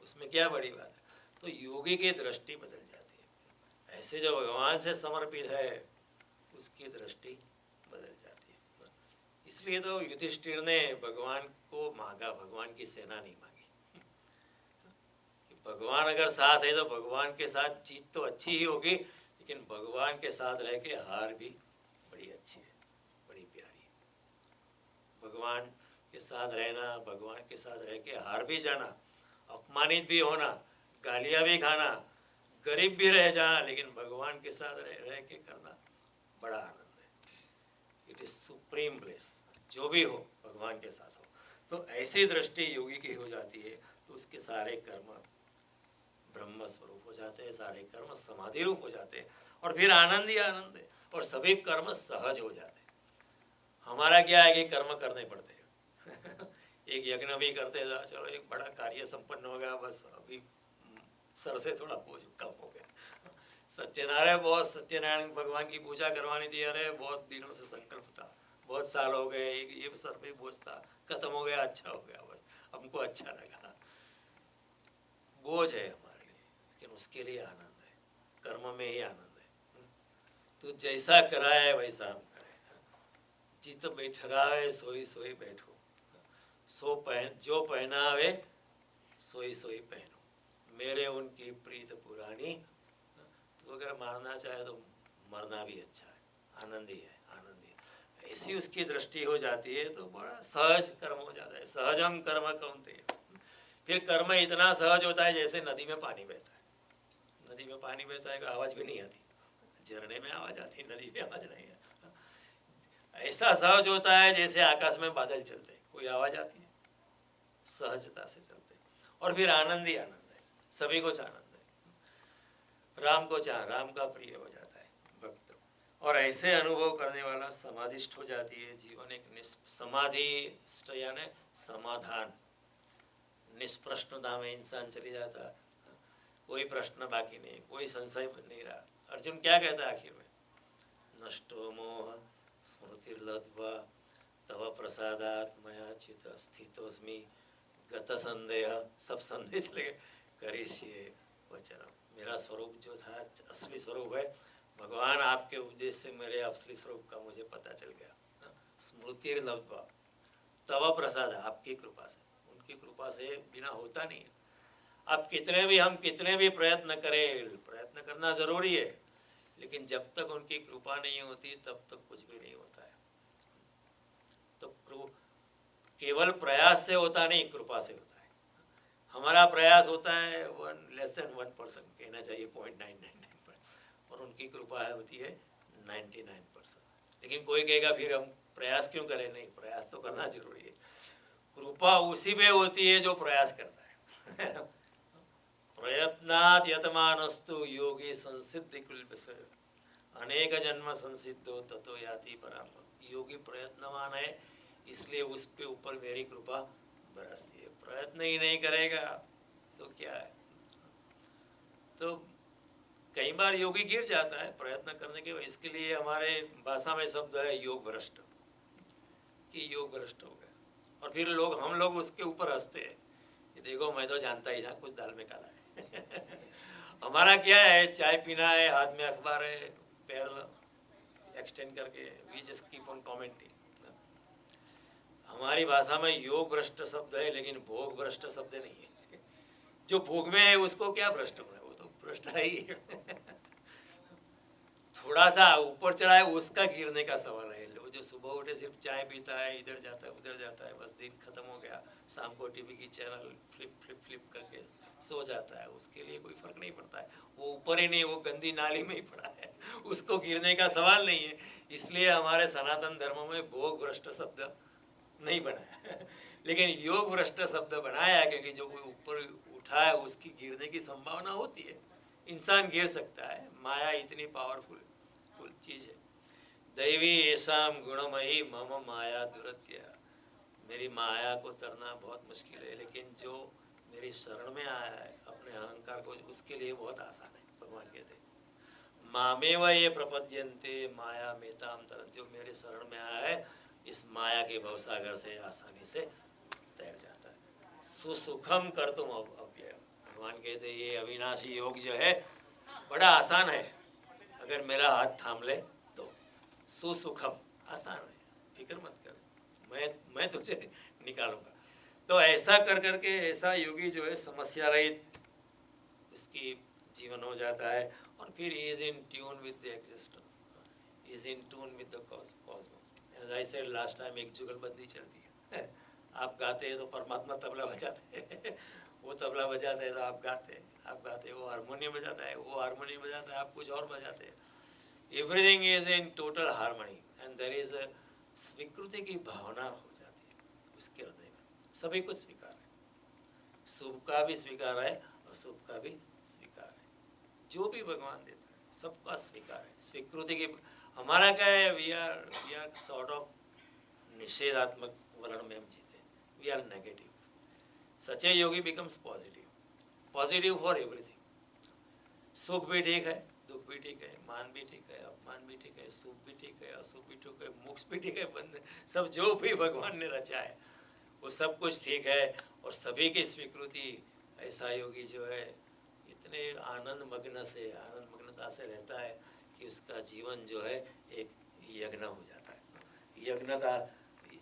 उसमें क्या बड़ी बात है। तो योगी की दृष्टि बदल जाती है, ऐसे जो भगवान से समर्पित है उसकी दृष्टि बदल जाती है। इसलिए तो युधिष्ठिर ने भगवान को मांगा, भगवान की सेना नहीं मांगी। भगवान अगर साथ है तो भगवान के साथ जीत तो अच्छी ही होगी, लेकिन भगवान के साथ रह के हार भी बड़ी अच्छी है, बड़ी प्यारी है। भगवान के साथ रहना, भगवान के साथ रह के हार भी जाना, अपमानित भी होना, गालियाँ भी खाना, गरीब भी रह जाना, लेकिन भगवान के साथ रह के करना बड़ा आनंद है। It is supreme bless. जो भी हो भगवान के साथ हो, तो ऐसी दृष्टि योगी की हो जाती है तो उसके सारे कर्म ब्रह्म स्वरूप हो जाते हैं, सारे कर्म समाधि रूप हो जाते हैं, और फिर आनंद ही आनंद है, और सभी कर्म सहज हो जाते हैं। हमारा क्या है कि कर्म करने पड़ते हैं एक यज्ञ भी करते हैं, चलो एक बड़ा कार्य संपन्न हो गया, बस अभी सर से थोड़ा बोझ कम हो गया। सत्यनारायण, बहुत सत्यनारायण भगवान की पूजा करवानी थी, अरे बहुत दिनों से संकल्प था, बहुत साल हो गए, ये सर पे बोझ था, खत्म हो गया, अच्छा हो गया, बस हमको अच्छा लगा। बोझ है हमारे लिए, लेकिन उसके लिए आनंद है, कर्म में ही आनंद है। तो जैसा कराए वैसा हम करें। चित बैठरावे सोई सोई बैठो, जो पहनावे सोई सोई पहनो, मेरे उनकी प्रीत पुरानी। तो अगर मारना चाहे तो मरना भी अच्छा है, आनंद ही है, आनंद ही। ऐसी उसकी दृष्टि हो जाती है तो बड़ा सहज कर्म हो जाता है। सहजम कर्म कौनते, फिर कर्म इतना सहज होता है जैसे नदी में पानी बहता है। नदी में पानी बहता है, आवाज भी नहीं आती, झरने में आवाज आती, नदी में आवाज नहीं आती। ऐसा सहज होता है जैसे आकाश में बादल चलते, कोई आवाज आती है, सहजता से चलते, और फिर आनंद ही आनंद है, सभी कुछ आनंद है। राम को चाह, राम का प्रिय हो जाता है भक्त, और ऐसे अनुभव करने वाला समाधिष्ठ हो जाती है। जीवन एक समाधिष्ठ यानी समाधान, निष्प्रश्नता में इंसान चली जाता, कोई प्रश्न बाकी नहीं, कोई संशय नहीं रहा। अर्जुन क्या कहता है आखिर में, नष्टो मोह स्मृतिर्लब्ध्वा तव प्रसादात् मया चित स्थितोस्मि गत संदेह, सब संदेह चले गए, करिष्ये वचनम। मेरा स्वरूप जो था असली स्वरूप है, भगवान आपके उपदेश से मेरे असली स्वरूप का मुझे पता चल गया। स्मृतिर्लब्ध्वा तव प्रसाद, आपकी कृपा से, उनकी कृपा से बिना होता नहीं है। अब हम कितने भी प्रयत्न करें, प्रयत्न करना जरूरी है, लेकिन जब तक उनकी कृपा नहीं होती तब तक कुछ भी नहीं होता है। तो केवल प्रयास से होता नहीं, कृपा से होता है। हमारा प्रयास होता है लेस देन 1%, कहना चाहिए 0.999%, और उनकी कृपा होती है 99%। लेकिन कोई कहेगा फिर हम प्रयास क्यों करें? नहीं, प्रयास तो करना जरूरी है। कृपा उसी में होती है जो प्रयास करता है प्रयत्नात् यतमानस्तु योगी संसिद्धि कुल्बस, अनेक जन्म संसिद्धो ततो याति पराम। योगी प्रयत्नवान है, इसलिए उस पे ऊपर मेरी कृपा बरसती है। प्रयत्न ही नहीं करेगा तो क्या है? तो कई बार योगी गिर जाता है प्रयत्न करने के, इसके लिए हमारे भाषा में शब्द है योग भ्रष्ट, कि योग भ्रष्ट हो गया, और फिर हम लोग उसके ऊपर हंसते हैं, देखो मैं तो जानता ही था कुछ दाल में काला है हमारा क्या है, चाय पीना है, हाथ में अखबार है, पैर एक्सटेंड करके, we just keep on commenting. हमारी भाषा में योग भ्रष्ट शब्द है, लेकिन भोग भ्रष्ट शब्द नहीं है जो भोग में है उसको क्या भ्रष्ट होना है, वो तो भ्रष्ट है ही थोड़ा सा ऊपर चढ़ा है उसका गिरने का सवाल है। लोग जो सुबह उठे सिर्फ चाय पीता है, इधर जाता है उधर जाता है, बस दिन खत्म हो गया, शाम को टीवी की चैनल फ्लिप करके सो जाता है, उसके लिए कोई फर्क नहीं पड़ता है, वो ऊपर ही नहीं, वो गंदी नाली में ही पड़ा है, उसको गिरने का सवाल नहीं है। इसलिए हमारे सनातन धर्म में भोग भ्रष्ट शब्द नहीं बनाया लेकिन योग भ्रष्ट शब्द बनाया है, क्योंकि जो कोई ऊपर उठा है उसकी गिरने की संभावना होती है, इंसान गिर सकता है। माया इतनी पावरफुल चीज है। दैवी ऐसाम गुणमयी मम माया दुरत्य, मेरी माया को तरना बहुत मुश्किल है, लेकिन जो मेरी शरण में आया है अपने अहंकार को, उसके लिए बहुत आसान है। भगवान कहते हैं मामेव ये प्रपद्यन्ते माया मेताम तरन, जो मेरे शरण में आया है इस माया के भवसागर से आसानी से तैर जाता है। सुसुखम कर तुम अव्ययम, भगवान कहते हैं ये अविनाशी योग जो है बड़ा आसान है, अगर मेरा हाथ थाम ले तो। सुसुखम आसान है, फिक्र मत कर, मैं तुझे निकालूंगा। तो ऐसा कर करके ऐसा योगी जो है समस्या रहित उसकी जीवन हो जाता है, और फिर is in tune with the existence, is in tune with the cosmos. As I said last time, एक जुगलबंदी चलती है आप गाते हैं तो परमात्मा तबला बजाते हैं वो तबला बजाते हैं तो आप गाते हैं, आप गाते हैं वो हारमोनियम बजाता है, वो हारमोनियम बजाता है, आप कुछ और बजाते हैं। Everything is in total harmony and there is a स्वीकृति की भावना हो जाती है उसके हृदय में। सभी कुछ स्वीकार है, शुभ का भी स्वीकार है और शुभ का भी स्वीकार है, जो भी भगवान देता है सबका स्वीकार है। स्वीकृति की हमारा क्या है, वी आर सॉर्ट ऑफ निषेधात्मक वर्ण में हम जीते, वी आर नेगेटिव। सच्चे योगी becomes positive, positive for everything. सुख भी ठीक है, दुख भी ठीक है, मान भी ठीक है, अपमान भी ठीक है, शुभ भी ठीक है, अशुभ भी ठीक है, मोक्ष भी ठीक है, बंद सब जो भी भगवान ने रचा है वो सब कुछ ठीक है, और सभी की स्वीकृति। ऐसा योगी जो है इतने आनंद मग्नता से रहता है कि उसका जीवन जो है एक यज्ञ हो जाता है। यज्ञता,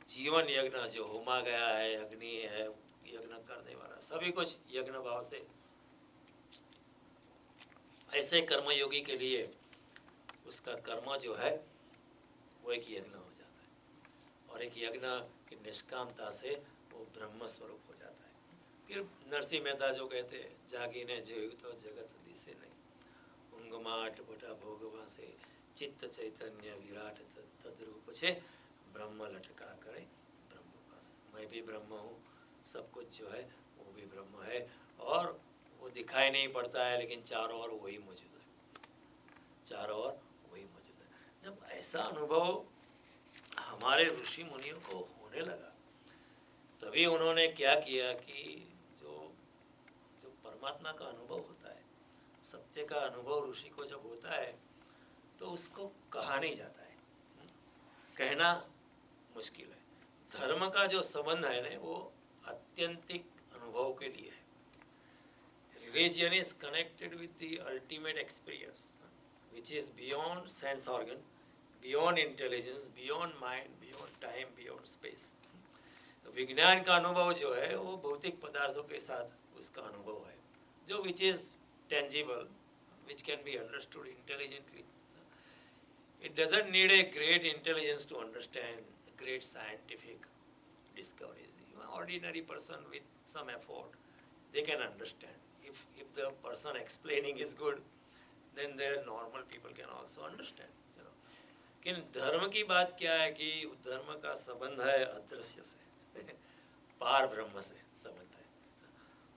जीवन यज्ञ जो होमा गया है, अग्नि है, यज्ञ करने वाला, सभी कुछ यज्ञ भाव से। ऐसे कर्मयोगी के लिए उसका कर्म जो है वो एक यज्ञ हो जाता है, और एक यज्ञ की निष्कामता से वो ब्रह्म स्वरूप हो जाता है। फिर नरसिंह मेहता जो कहते हैं, जागीने जोयु तो जगत दिसे नहीं, उंगमाट बटा भोगवा से चित्त चैतन्य विराट तद्रूप छे, ब्रह्म लटका करे ब्रह्म पास। मैं भी ब्रह्म हूँ, सब कुछ जो है वो भी ब्रह्म है, और वो दिखाई नहीं पड़ता है लेकिन चारों ओर वही मौजूद है, चारों ओर वही मौजूद है। जब ऐसा अनुभव हमारे ऋषि मुनियों को होने लगा, तभी उन्होंने क्या किया कि जो परमात्मा का अनुभव होता है, सत्य का अनुभव ऋषि को जब होता है तो उसको कहा नहीं जाता है, कहना मुश्किल है। धर्म का जो संबंध है ना वो आत्यंतिक अनुभव के लिए है। Religion is connected with the ultimate experience, which is beyond sense organ, beyond intelligence, beyond mind, beyond time, beyond space. विज्ञान का अनुभव जो है वो भौतिक पदार्थों के साथ उसका अनुभव है, जो which is tangible, which can be understood intelligently. It doesn't need a great intelligence to understand great scientific discoveries. Ordinary person with some effort, they can understand. If the person explaining is good, then their normal people can also understand. लेकिन धर्म की बात क्या है कि धर्म का संबंध है अदृश्य से पार ब्रह्म से संबंध है,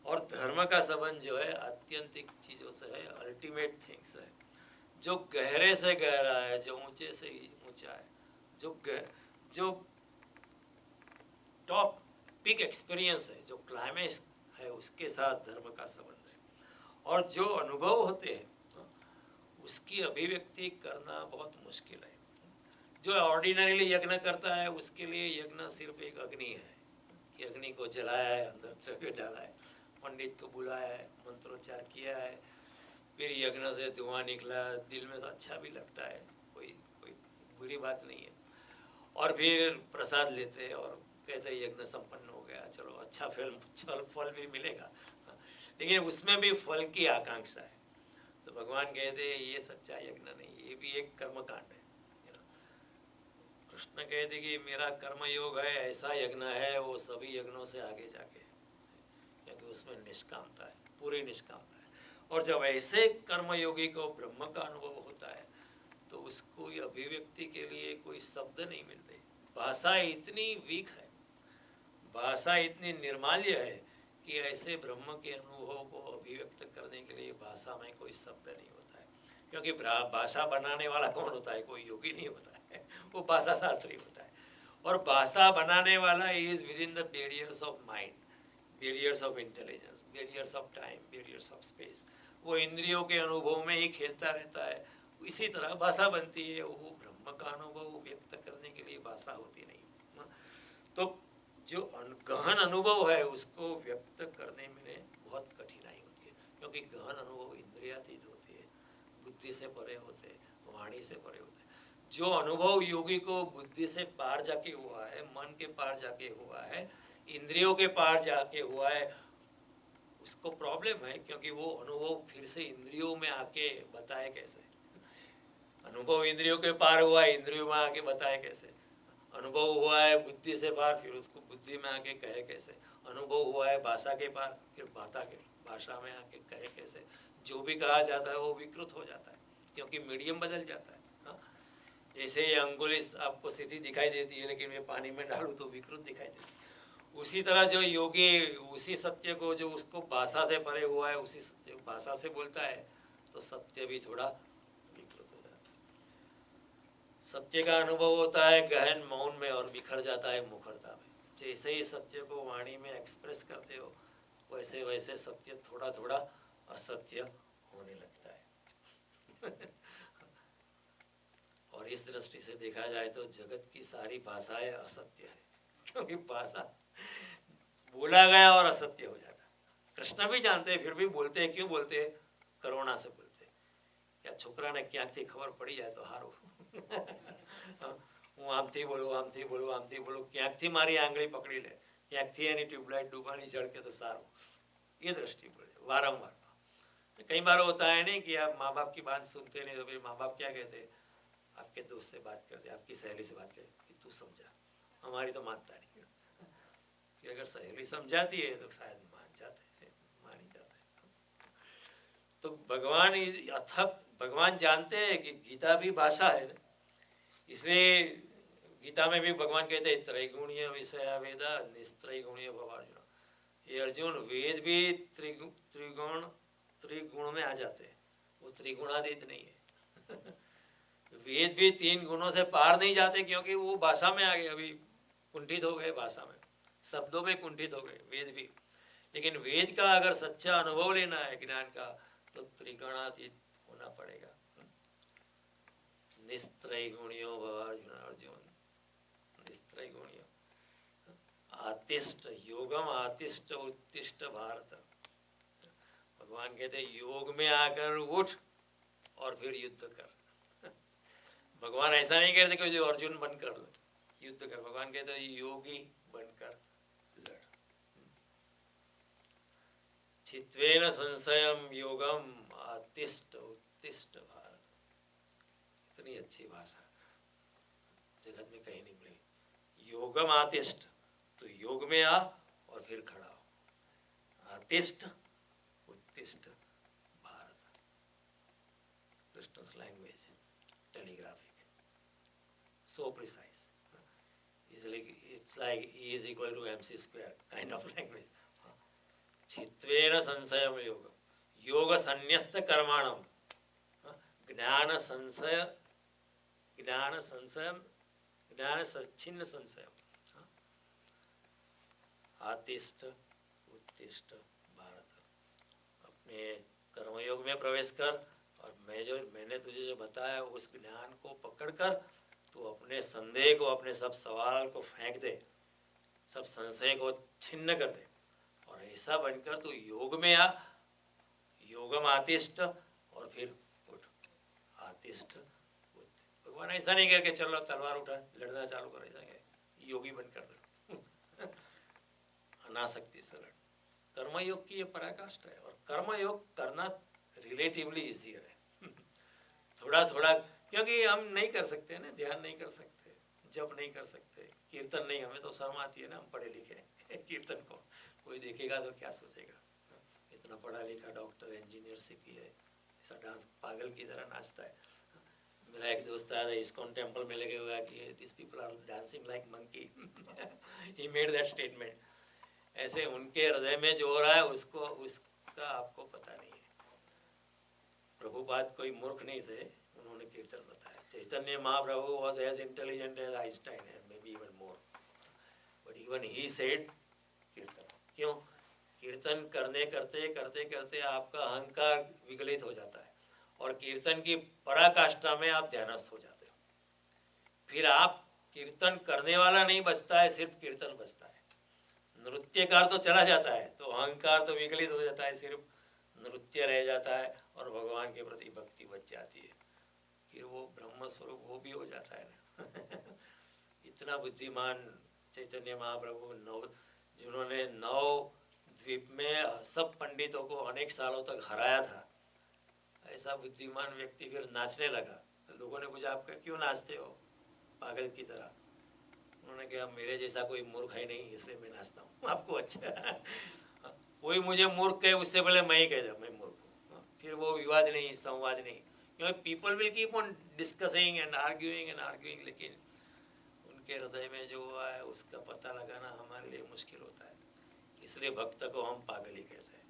और धर्म का संबंध जो है आत्यंतिक चीज़ों से है, अल्टीमेट थिंग्स है, जो गहरे से गहरा है, जो ऊंचे से ऊंचा है, जो टॉप पिक एक्सपीरियंस है, जो क्लाइमेक्स है, उसके साथ धर्म का संबंध है। और जो अनुभव होते हैं उसकी अभिव्यक्ति करना बहुत मुश्किल है। जो ऑर्डिनरीली यज्ञ करता है उसके लिए यज्ञ सिर्फ एक अग्नि है, कि अग्नि को जलाया है, अंदर द्रव्य डाला है, पंडित को बुलाया है, मंत्रोच्चार किया है, फिर यज्ञ से धुआं निकला, दिल में तो अच्छा भी लगता है, कोई बुरी बात नहीं है। और फिर प्रसाद लेते हैं और कहते हैं यज्ञ संपन्न हो गया, चलो अच्छा फल भी मिलेगा, लेकिन उसमें भी फल की आकांक्षा है। तो भगवान कहते हैं ये सच्चा यज्ञ नहीं, ये भी एक कर्मकांड है। कृष्ण कहते कि मेरा कर्म योग है, ऐसा यज्ञ है वो सभी यज्ञों से आगे जाके, क्योंकि उसमें निष्कामता है, पूरी निष्कामता है। और जब ऐसे कर्मयोगी को ब्रह्म का अनुभव होता है तो उसको अभिव्यक्ति के लिए कोई शब्द नहीं मिलते। भाषा इतनी वीक है, भाषा इतनी निर्माल्य है कि ऐसे ब्रह्म के अनुभव को अभिव्यक्त करने के लिए भाषा में कोई शब्द नहीं होता है। क्योंकि भाषा बनाने वाला कौन होता है? कोई योगी नहीं होता है, वो भाषा शास्त्री होता है। और भाषा बनाने वाला is with in the barriers of mind, barriers of intelligence, barriers of time, barriers of space. वो इंद्रियों के अनुभव में ही खेलता रहता है। इसी तरह भाषा बनती है। वो ब्रह्म का अनुभव व्यक्त करने के लिए भाषा होती नहीं। तो जो गहन अनुभव है उसको व्यक्त करने में बहुत कठिनाई होती है, क्योंकि गहन अनुभव इंद्रियातीत होती है, बुद्धि से परे होते हैं, वाणी से परे होते हैं। जो अनुभव योगी को बुद्धि से पार जाके हुआ है, मन के पार जाके हुआ है, इंद्रियों के पार जाके हुआ है, उसको प्रॉब्लम है, क्योंकि वो अनुभव फिर से इंद्रियों में आके बताए कैसे। अनुभव इंद्रियों के पार हुआ है, इंद्रियों में आके बताए कैसे। अनुभव हुआ है बुद्धि से पार, फिर उसको बुद्धि में आके कहे कैसे। अनुभव हुआ है भाषा के पार, फिर भाषा में आके कहे कैसे। जो भी कहा जाता है वो विकृत हो जाता है, क्योंकि मीडियम बदल जाता है। हाँ? जैसे ये अंगुली आपको सीधी दिखाई देती है, लेकिन मैं पानी में डालूँ तो विकृत दिखाई देती है। उसी तरह जो योगी उसी सत्य को जो उसको भाषा से परे हुआ है, उसी सत्य भाषा से बोलता है, तो सत्य भी थोड़ा विकृत हो जाता है। सत्य का अनुभव होता है गहन मौन में और बिखर जाता है मुखरता में। जैसे ही सत्य को वाणी में एक्सप्रेस करते हो, वैसे वैसे सत्य थोड़ा थोड़ा असत्य होने लगता है। और इस दृष्टि से देखा जाए तो जगत की सारी भाषाएं असत्य है, क्योंकि भाषा बोला गया और असत्य हो जाता। कृष्ण भी जानते हैं, फिर भी बोलते हैं। क्यों बोलते हैं? करुणा से बोलते हैं। या छोकरा ने क्या थी खबर पड़ी जाए तो हारो। હું આમથી બોલું ક્યાંકથી મારી આંગળી પકડી લે, ક્યાંકથી એની ટ્યુબલાઇટ ડૂબાની ઝળકે તો સારું, ये दृष्टि बोले वारंवार। कई बार होता है नहीं कि आप माँ बाप की बात सुनते नहीं, तो फिर माँ बाप क्या कहते हैं, आपके दोस्त से बात करते, आपकी सहेली से बात करते कि तू समझा, हमारी तो मानता नहीं। कि अगर सहेली समझाती है तो शायद मान जाते हैं, मान ही जाते हैं। तो भगवान अथक भगवान जानते हैं कि गीता भी भाषा है ना, इसलिए गीता में भी भगवान कहते हैं त्रैगुणीय विषय वेदा निस्त्रैगुणीय भव अर्जुन। ये अर्जुन वेद भी त्रिगुण में आ जाते हैं, वो त्रिगुणातीत नहीं है। वेद भी 3 गुणों से पार नहीं जाते, क्योंकि वो भाषा में आ गए, अभी कुंठित हो गए, भाषा में शब्दों में कुंठित हो गए वेद भी। लेकिन वेद का अगर सच्चा अनुभव लेना है ज्ञान का, तो त्रिगुणातीत होना पड़ेगा। निस्त्रैगुण्यो भव अर्जुन, निस्त्रैगुण्यो। आतिष्ठ योगम आतिष्ठ उत्तिष्ठ भारत। भगवान कहते योग में आकर उठ और फिर युद्ध कर। भगवान ऐसा नहीं कहते कि जो अर्जुन बनकर युद्ध कर, भगवान कहते योगी बनकर लड़। चित्वेन संशयम योगम आतिष्ठ उत्तिष्ठ भारत। इतनी अच्छी भाषा जगत में कहीं नहीं मिली। योगम आतिष्ठ, तो योग में आ और फिर खड़ा हो। आतिष्ठ उत्तिष्ठ Bharat. Krishna's language, telegraphic, so precise. It's like E is equal to MC square kind of language. चित्वेन संशयम योगम, योग संन्यस्त कर्माणम, ज्ञान संशय ज्ञान संशयम ज्ञान सच्छिन्न संशयम। आतिष्ठ उत्तिष्ठ भारत। अपने कर्मयोग में प्रवेश कर, और मैंने तुझे जो बताया उस ज्ञान को पकड़कर तू अपने संदेह को, अपने सब सवाल को फेंक दे, सब संशय को छिन्न कर दे, और ऐसा बनकर तू योग में आ। योगम आतिष्ठ और फिर उठ। आतिष्ठ भगवान ऐसा नहीं करके चलो तलवार उठा लड़ना चालू कर, ऐसा योगी बनकर दे। अनासक्ति से लड़। कर्मयोग की ये पराकाष्ठा है, और कर्मयोग करना रिलेटिवली इजियर है। थोड़ा थोड़ा, क्योंकि हम नहीं कर सकते ना, ध्यान नहीं कर सकते, जप नहीं कर सकते, कीर्तन नहीं, हमें तो शर्म आती है ना, हम पढ़े लिखे कीर्तन को कोई देखेगा तो क्या सोचेगा। इतना पढ़ा लिखा डॉक्टर इंजीनियर सीपीए ऐसा डांस पागल की तरह नाचता है। मेरा एक दोस्त आया था इस्कॉन टेम्पल में लगे हुआ कि this people are dancing like monkey. He made that statement. ऐसे उनके हृदय में जो हो रहा है उसका आपको पता नहीं है। प्रभुपाद कोई मूर्ख नहीं थे, उन्होंने कीर्तन बताया। Chaitanya Mahaprabhu was as intelligent as Einstein and maybe even more, but even he said कीर्तन। क्यों? कीर्तन करते करते आपका अहंकार विगलित हो जाता है, और कीर्तन की पराकाष्ठा में आप ध्यानस्थ हो जाते हो। फिर आप कीर्तन करने वाला नहीं बचता है, सिर्फ कीर्तन बचता है। नृत्यकार तो चला जाता है, तो अहंकार तो विकलित हो जाता है, सिर्फ नृत्य रह जाता है और भगवान के प्रति भक्ति बच जाती है। फिर वो ब्रह्म स्वरूप वो भी हो जाता है ना। इतना बुद्धिमान चैतन्य महाप्रभु जिन्होंने 9 द्वीप में सब पंडितों को अनेक सालों तक हराया था, ऐसा बुद्धिमान व्यक्ति फिर नाचने लगा। तो लोगों ने पूछा, आप क्यों नाचते हो पागल की तरह? उन्होंने कहा, मेरे जैसा कोई मूर्ख है नहीं, इसलिए मैं नाचता हूँ। आपको अच्छा कोई मुझे मूर्ख कहे उससे पहले मैं ही कह दूँ मैं मूर्ख हूँ, फिर वो विवाद नहीं, संवाद नहीं। क्योंकि people will keep on discussing and arguing, लेकिन उनके हृदय में जो हुआ है उसका पता लगाना हमारे लिए मुश्किल होता है। इसलिए भक्त को हम पागल ही कहते हैं,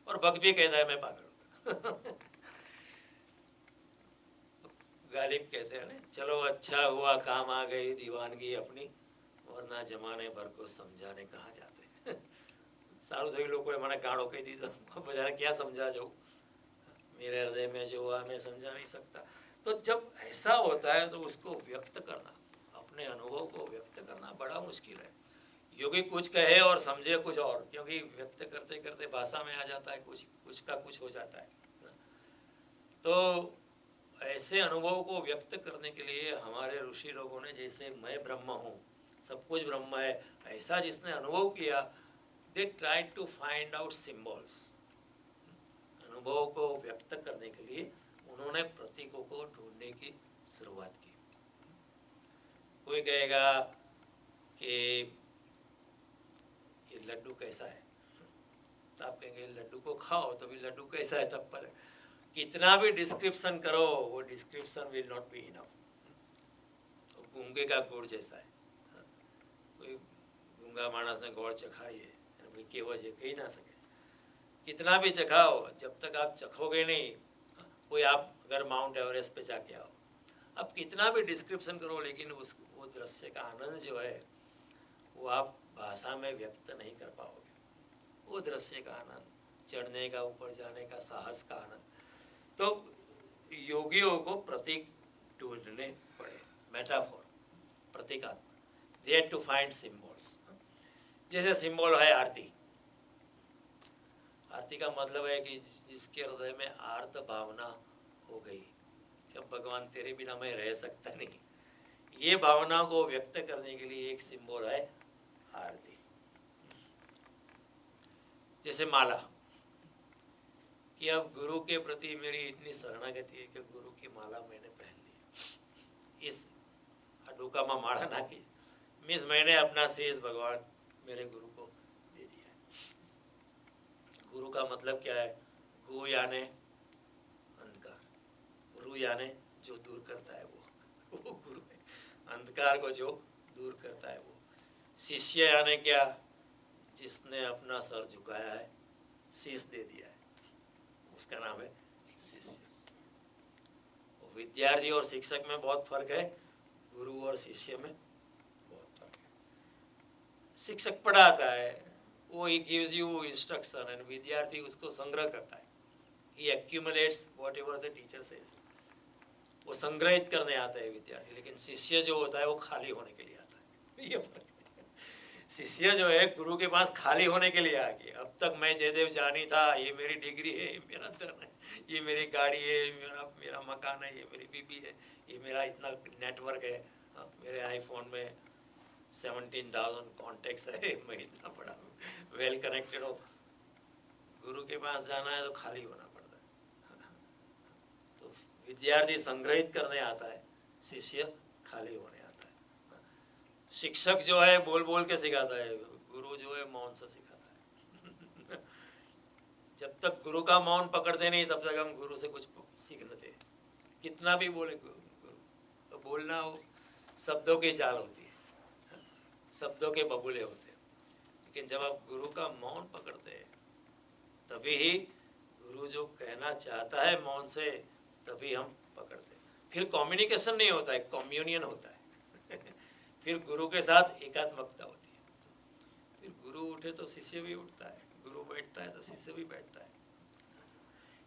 और भक्त भी कहता है मैं पागल हूँ। गालिब कहते हैं ना, चलो अच्छा हुआ काम आ गई दीवानगी अपनी, वरना जमाने भर को समझाने कहाँ जाते। सारू थई लोगों मैंने गाड़ो कही दी, तो बजाने क्या समझा जाऊँ, मेरे हृदय में जो हुआ मैं समझा नहीं सकता। तो जब ऐसा होता है तो उसको व्यक्त करना, अपने अनुभव को व्यक्त करना बड़ा मुश्किल है। योगी कुछ कहे और समझे कुछ और, क्योंकि व्यक्त करते करते भाषा में आ जाता है, कुछ का कुछ हो जाता है। तो ऐसे अनुभव को व्यक्त करने के लिए हमारे ऋषि लोगों ने, जैसे मैं ब्रह्म हूँ, सब कुछ ब्रह्म है, ऐसा जिसने अनुभव किया, they try to find out symbols. अनुभव को व्यक्त करने के लिए उन्होंने प्रतीकों को ढूंढने की शुरुआत की। कोई कहेगा कि ये लड्डू कैसा है, तो आप कहेंगे लड्डू को खाओ, तभी लड्डू कैसा है तब पता। कितना भी डिस्क्रिप्शन करो, वो description will not be enough. गूंगे का गुड़ जैसा है, कोई गूंगा मानस ने गोड़ चखाई है, भाई केवल ये कही ना सके, कितना भी चखाओ, जब तक आप चखोगे नहीं। कोई आप अगर माउंट एवरेस्ट पे जाके आओ, आप कितना भी डिस्क्रिप्शन करो, लेकिन वो दृश्य का आनंद जो है वो आप भाषा में व्यक्त नहीं कर पाओगे। वो दृश्य का आनंद, चढ़ने का, ऊपर जाने का, साहस का आनंद। तो योगियों को प्रतीक ढूंढने पड़े, मेटाफोर, प्रतीकात्मक, they had to find symbols. जैसे सिंबल है आरती। आरती का मतलब है कि जिसके हृदय में आर्त भावना हो गई कि अब भगवान तेरे बिना मैं रह सकता नहीं, ये भावना को व्यक्त करने के लिए एक सिंबल है आरती। जैसे माला, कि अब गुरु के प्रति मेरी इतनी शरणागति है कि गुरु की माला मैंने पहन ली, इस अडूका में माला नाखी, मीन्स मैंने अपना शेष भगवान मेरे गुरु को दे दिया। गुरु का मतलब क्या है? गु यानी अंधकार, रु यानी जो दूर करता है वो गुरु है। अंधकार को जो दूर करता है वो। शिष्य यानी क्या? जिसने अपना सर झुकाया है, शीश दे दिया है, उसका नाम है शिष्य। विद्यार्थी और शिक्षक में बहुत फर्क है, गुरु और शिष्य में बहुत फर्क है। शिक्षक पढ़ाता है, वो he gives you instruction, and विद्यार्थी उसको संग्रह करता है। He accumulates whatever the teacher says, वो संग्रहित करने आता है विद्यार्थी। लेकिन शिष्य जो होता है वो खाली होने के लिए आता है, ये फर्क है। शिष्य जो है गुरु के पास खाली होने के लिए आ गया। अब तक मैं जयदेव जानी था, ये मेरी डिग्री है, ये मेरा धन है, ये मेरी गाड़ी है, मेरा मकान है, ये मेरी बीबी है, ये मेरा इतना नेटवर्क है, मेरे आईफोन में 17,000 कॉन्टेक्ट्स है, मैं इतना बड़ा वेल कनेक्टेड हूँ। गुरु के पास जाना है तो खाली होना पड़ता है। तो विद्यार्थी संग्रहित करने आता है, शिष्य खाली होने आता है। शिक्षक जो है बोल बोल के सिखाता है, गुरु जो है मौन से सिखाता है। जब तक गुरु का मौन पकड़ते नहीं तब तक हम गुरु से कुछ सीख लेते। कितना भी बोले गुरु, तो बोलना वो शब्दों की चाल होती है, शब्दों के बबूले होते हैं। लेकिन जब आप गुरु का मौन पकड़ते हैं तभी ही गुरु जो कहना चाहता है मौन से, तभी हम पकड़ते हैं। फिर कम्युनिकेशन नहीं होता है, कम्युनियन होता है। फिर गुरु के साथ एकात्मकता होती है। फिर गुरु उठे तो शिष्य भी उठता है, गुरु बैठता है तो शिष्य भी बैठता है।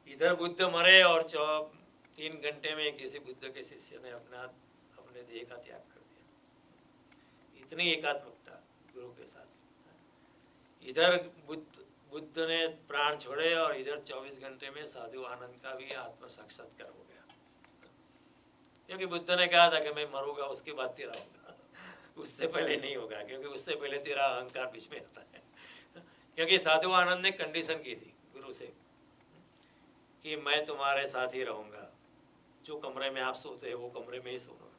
इधर बुद्ध मरे और 3 घंटे में किसी बुद्ध के शिष्य ने अपने देह का त्याग कर दिया। इतनी एकात्मकता गुरु के साथ। इधर बुद्ध ने प्राण छोड़े और इधर 24 घंटे में साधु आनंद का भी आत्म साक्षात्कार हो गया, क्योंकि बुद्ध ने कहा था कि मैं मरूंगा उसके बाद तेरा होगा, उससे पहले नहीं होगा, क्योंकि उससे पहले तेरा अहंकार बीच में आता है। क्योंकि साधु आनंद ने कंडीशन की थी गुरु से कि मैं तुम्हारे साथ ही रहूँगा, जो कमरे में आप सोते हैं वो कमरे में ही सोऊंगा,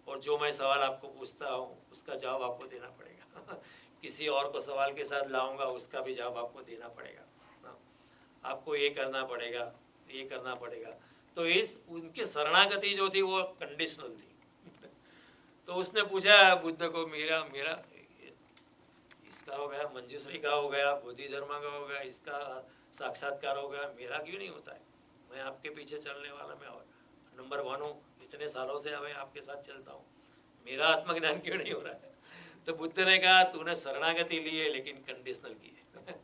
और जो मैं सवाल आपको पूछता हूँ उसका जवाब आपको देना पड़ेगा किसी और को सवाल के साथ लाऊंगा उसका भी जवाब आपको देना पड़ेगा, आपको ये करना पड़ेगा, ये करना पड़ेगा। तो इस उनकी शरणागति जो थी वो कंडीशनल थी तो उसने पूछा बुद्ध को, मेरा मेरा इसका हो गया, मंजूश्री का हो गया, बोधि धर्मा का हो गया, इसका साक्षात्कार हो गया, मेरा क्यों नहीं होता है? मैं आपके पीछे चलने वाला, मैं और नंबर 1 हूँ, इतने सालों से मैं आपके साथ चलता हूँ, मेरा आत्मज्ञान क्यों नहीं हो रहा है? तो बुद्ध ने कहा तूने शरणागति ली है लेकिन कंडीशनल की है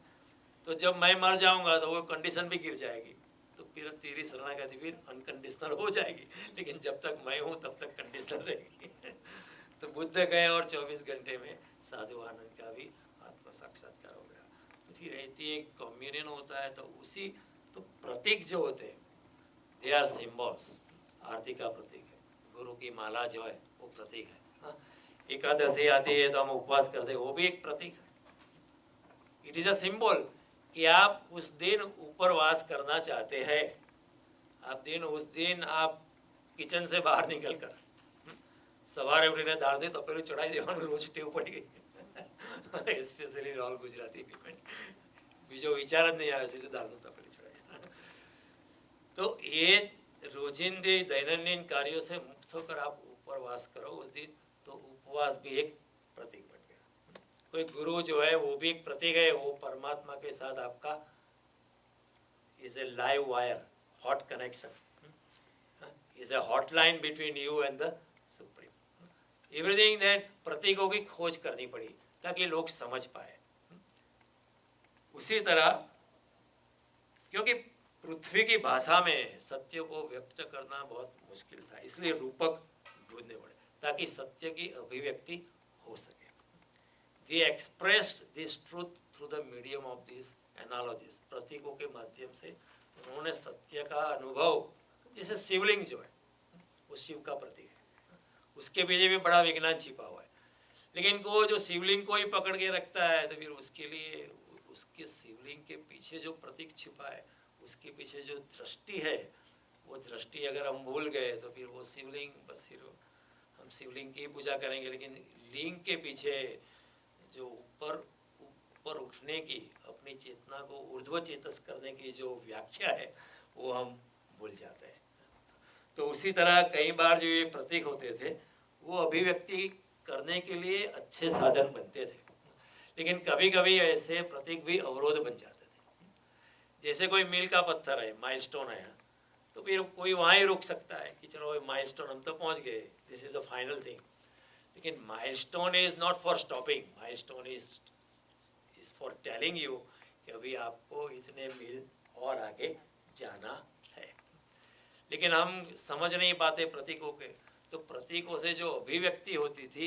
तो जब मैं मर जाऊंगा तो वो कंडीशन भी गिर जाएगी, तो फिर तेरी शरणागति फिर अनकंडीशनल हो जाएगी, लेकिन जब तक मैं हूँ तब तक कंडीशनल रहेगी तो बुद्ध गए और 24 घंटे में साधु आनंद का भी आत्म साक्षात्कार हो गया। तो फिर ऐसी एक कम्युनियन होता है, तो उसी तो प्रतीक जो होते हैं दे आर सिम्बॉल्स, आरती का प्रतीक है, गुरु की माला जो है वो प्रतीक है। हाँ? एकादशी आती है तो हम उपवास करते हैं, वो भी एक प्रतीक है, इट इज़ अ सिंबल कि आप उस दिन उपवास करना चाहते हैं, उस दिन आप किचन से बाहर निकल कर सवारे उठीने दाळ दे तो पेલું ચડાઈ દેવાનું રોજ ટેવ પડી ગઈ સ્પેશિયલી ઓલ ગુજરાતી બીજો વિચાર જ નહીં આવે, સીધું દાળનું તપેલું ચડાઈ। तो ये रोजिंदे दैनंदिन कार्यों से मुक्त होकर आप उपवास करो उस दिन, तो उपवास भी एक प्रतीक बन गया। कोई गुरु जो है वो भी एक प्रतीक है, वो परमात्मा के साथ आपका is a live wire, hot connection, is a hotline between you and the supreme. Everything that प्रतीकों की खोज करनी पड़ी ताकि लोग समझ पाए। उसी तरह क्योंकि पृथ्वी की भाषा में सत्य को व्यक्त करना बहुत मुश्किल था, इसलिए रूपक ढूंढने पड़े ताकि सत्य की अभिव्यक्ति हो सके। They expressed this truth through the medium of these analogies, प्रतीकों के माध्यम से उन्होंने सत्य का अनुभव, जैसे शिवलिंग जो है वो शिव का प्रतीक है, उसके पीछे भी बड़ा विज्ञान छिपा हुआ है, लेकिन वो जो शिवलिंग को ही पकड़ के रखता है तो फिर उसके लिए उसके शिवलिंग के पीछे जो प्रतीक छिपा है, उसके पीछे जो दृष्टि है, वो दृष्टि अगर हम भूल गए तो फिर वो शिवलिंग बस सिर्फ हम शिवलिंग की पूजा करेंगे, लेकिन लिंग के पीछे जो ऊपर उठने की, अपनी चेतना को ऊर्ध्व चेतस करने की जो व्याख्या है वो हम भूल जाते हैं। तो उसी तरह कई बार जो ये प्रतीक होते थे वो अभिव्यक्ति करने के लिए अच्छे साधन बनते थे, लेकिन कभी कभी ऐसे प्रतीक भी अवरोध बन जाते थे। जैसे कोई मील का पत्थर है, माइलस्टोन है, तो फिर कोई वहाँ ही रुक सकता है कि चलो माइलस्टोन हम तो पहुँच गए, this is the final thing, लेकिन milestone is not for stopping, milestone is for telling you कि अभी आपको इतने मील और आगे जाना है। लेकिन हम समझ नहीं पाते प्रतीकों के, तो प्रतीकों से जो अभिव्यक्ति होती थी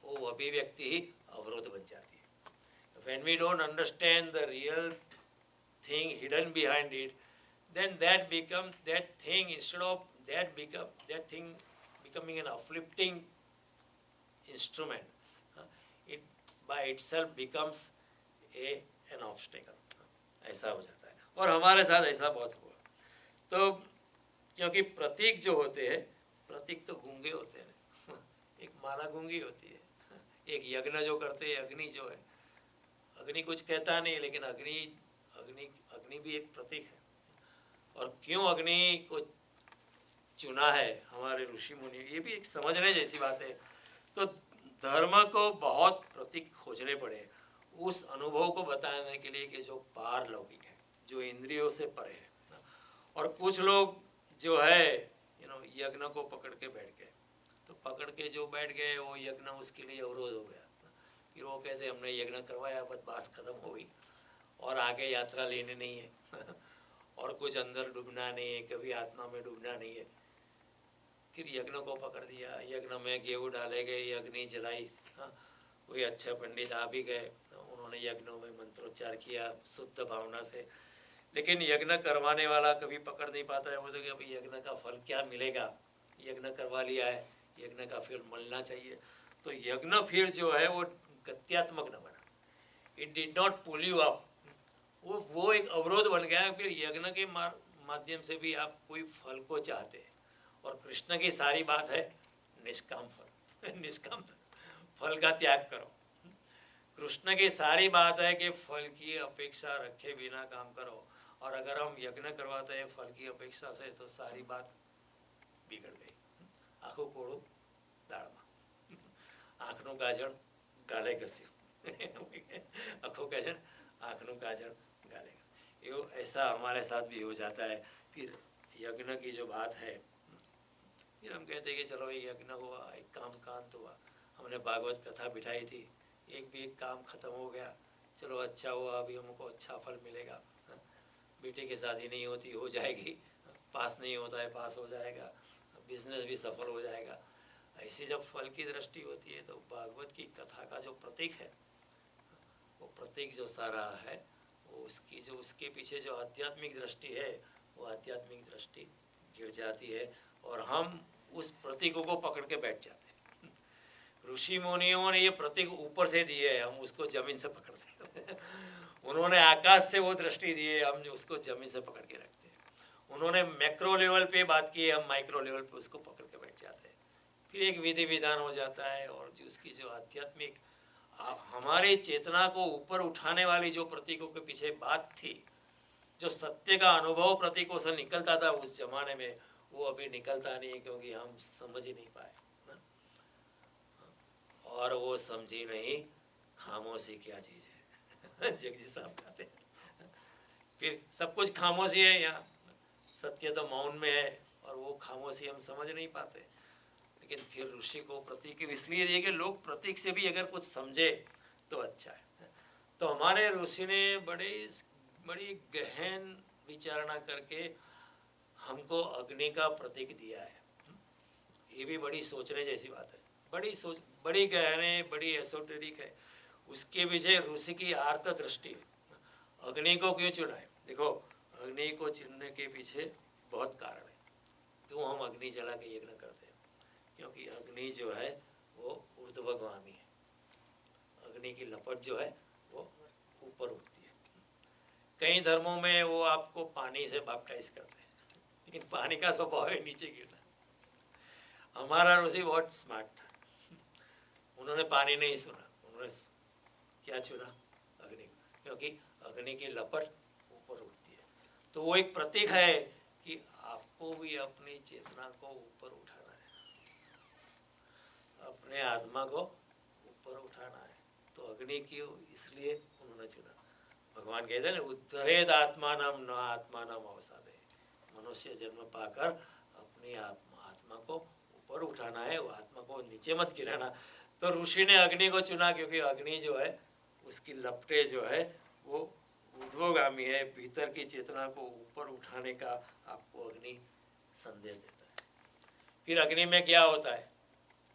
वो अभिव्यक्ति ही अवरोध बन जाती है। When we don't understand the real thing hidden behind it, then that thing, instead of that thing becoming an uplifting instrument, it by itself becomes an obstacle, ऐसा हो जाता है। और हमारे साथ ऐसा बहुत हुआ। तो क्योंकि प्रतीक जो होते हैं, प्रतीक तो गूंगे होते हैं, एक माला गूंगी होती है, एक यज्ञ जो करते हैं, अग्नि जो है, अग्नि कुछ कहता नहीं, लेकिन अग्नि भी एक प्रतीक है। और क्यों अग्नि को चुना है हमारे ऋषि मुनि, ये भी एक समझने जैसी बात है। तो धर्म को बहुत प्रतीक खोजने पड़े उस अनुभव को बताने के लिए कि जो पारलौकिक है, जो इंद्रियों से परे है। और कुछ लोग जो है यज्ञ को पकड़ के बैठ गए, तो पकड़ के जो बैठ गए वो यज्ञ उसके लिए अवरोध हो गया। फिर वो कहते हमने यज्ञ करवाया, बस बात खत्म हो गई और आगे यात्रा लेनी नहीं है और कुछ अंदर डूबना नहीं है, कभी आत्मा में डूबना नहीं है। फिर यज्ञ को पकड़ दिया, यज्ञ में गेहूँ डाले गए, अग्नि जलाई। हाँ, कोई अच्छे पंडित आ भी गए, उन्होंने यज्ञों में मंत्रोच्चार किया शुद्ध भावना से, लेकिन यज्ञ करवाने वाला कभी पकड़ नहीं पाता है। वो तो कि अभी यज्ञ का फल क्या मिलेगा, यज्ञ करवा लिया है, यज्ञ का फल मिलना चाहिए। तो यज्ञ फिर जो है वो गत्यात्मक न बना, it did not pull you up, वो एक अवरोध बन गया। फिर यज्ञ के माध्यम से भी आप कोई फल को चाहते हैं, और कृष्ण की सारी बात है निष्काम फल निष्काम फल का त्याग करो। कृष्ण की सारी बात है कि फल की अपेक्षा रखे बिना काम करो, और अगर हम यज्ञ करवाते हैं फल की अपेक्षा से तो सारी बात बिगड़ गई। आँखों कोड़ो दाड़मा, आँखનું કાજળ ગાલે ઘસ્યું આંખों કાજળ आँखનું કાજળ गाले घस्યું। ऐसा हमारे साथ भी हो जाता है। फिर यज्ञ की जो बात है, फिर हम कहते हैं कि चलो ये यज्ञ हुआ, एक काम कांत हुआ, हमने भागवत कथा बिठाई थी, एक काम खत्म हो गया, चलो अच्छा हुआ, अभी हमको अच्छा फल मिलेगा। बेटे की शादी नहीं होती, हो जाएगी, पास नहीं होता है, पास हो जाएगा, बिजनेस भी सफल हो जाएगा। ऐसी जब फल की दृष्टि होती है तो भागवत की कथा का जो प्रतीक है, वो प्रतीक जो सारा है, वो उसकी जो उसके पीछे जो आध्यात्मिक दृष्टि है, वो आध्यात्मिक दृष्टि गिर जाती है और हम उस प्रतीकों को पकड़ के बैठ जाते हैं। ऋषि मुनियों ने ये प्रतीक ऊपर से दिए है, हम उसको जमीन से पकड़ते हैं। उन्होंने आकाश से वो दृष्टि दी है, हम उसको जमीन से पकड़ के रखते हैं। उन्होंने मैक्रो लेवल पे बात की है, हम माइक्रो लेवल पे उसको पकड़ के बैठ जाते हैं। फिर एक विधि विधान हो जाता है, और जो उसकी जो आध्यात्मिक हमारे चेतना को ऊपर उठाने वाली जो प्रतीकों के पीछे बात थी, जो सत्य का अनुभव प्रतीकों से निकलता था उस जमाने में, वो अभी निकलता नहीं है, क्योंकि हम समझ ही नहीं पाए ना? और वो समझी नहीं खामोशी क्या चीज़ है। जगजी साहब कहते हैं फिर सब कुछ खामोशी है, यहाँ सत्य तो मौन में है, और वो खामोशी हम समझ नहीं पाते। लेकिन फिर ऋषि को प्रतीक इसलिए दिए कि लोग प्रतीक से भी अगर कुछ समझे तो अच्छा है। तो हमारे ऋषि ने बड़ी गहन विचारणा करके हमको अग्नि का प्रतीक दिया है। ये भी बड़ी सोचने जैसी बात है, बड़ी गहने, बड़ी एसोटेरिक है। उसके पीछे ऋषि की आर्त दृष्टि है। अग्नि को क्यों चुना है? देखो, अग्नि को चुनने के पीछे बहुत कारण है। क्यों हम अग्नि जला के यज्ञ करते हैं? क्योंकि अग्नि जो है वो ऊर्ध्वगामी है। अग्नि की लपट जो है वो ऊपर उठती है। कई धर्मों में वो आपको पानी से बैप्टाइज करते हैं, लेकिन पानी का स्वभाव है नीचे गिरना। हमारा ऋषि बहुत स्मार्ट था, उन्होंने पानी नहीं सुना, उन्होंने क्या चुना? अग्नि, क्योंकि अग्नि की लपट ऊपर उठती है। तो वो एक प्रतीक है कि आपको भी अपनी चेतना को ऊपर उठाना है, अपने आत्मा को ऊपर उठाना है। तो अग्नि की इसलिए उन्होंने चुना। भगवान कहते हैं ना, उद्धरेद आत्मानम न आत्मानम अवसादे। मनुष्य जन्म पाकर अपनी आत्मा को ऊपर उठाना है, वो आत्मा को नीचे मत गिराना। तो ऋषि ने अग्नि को चुना, क्योंकि अग्नि जो है उसकी लपटें जो है वो ऊर्ध्वगामी है, भीतर की चेतना को ऊपर उठाने का आपको अग्नि संदेश देता है। फिर अग्नि में क्या होता है?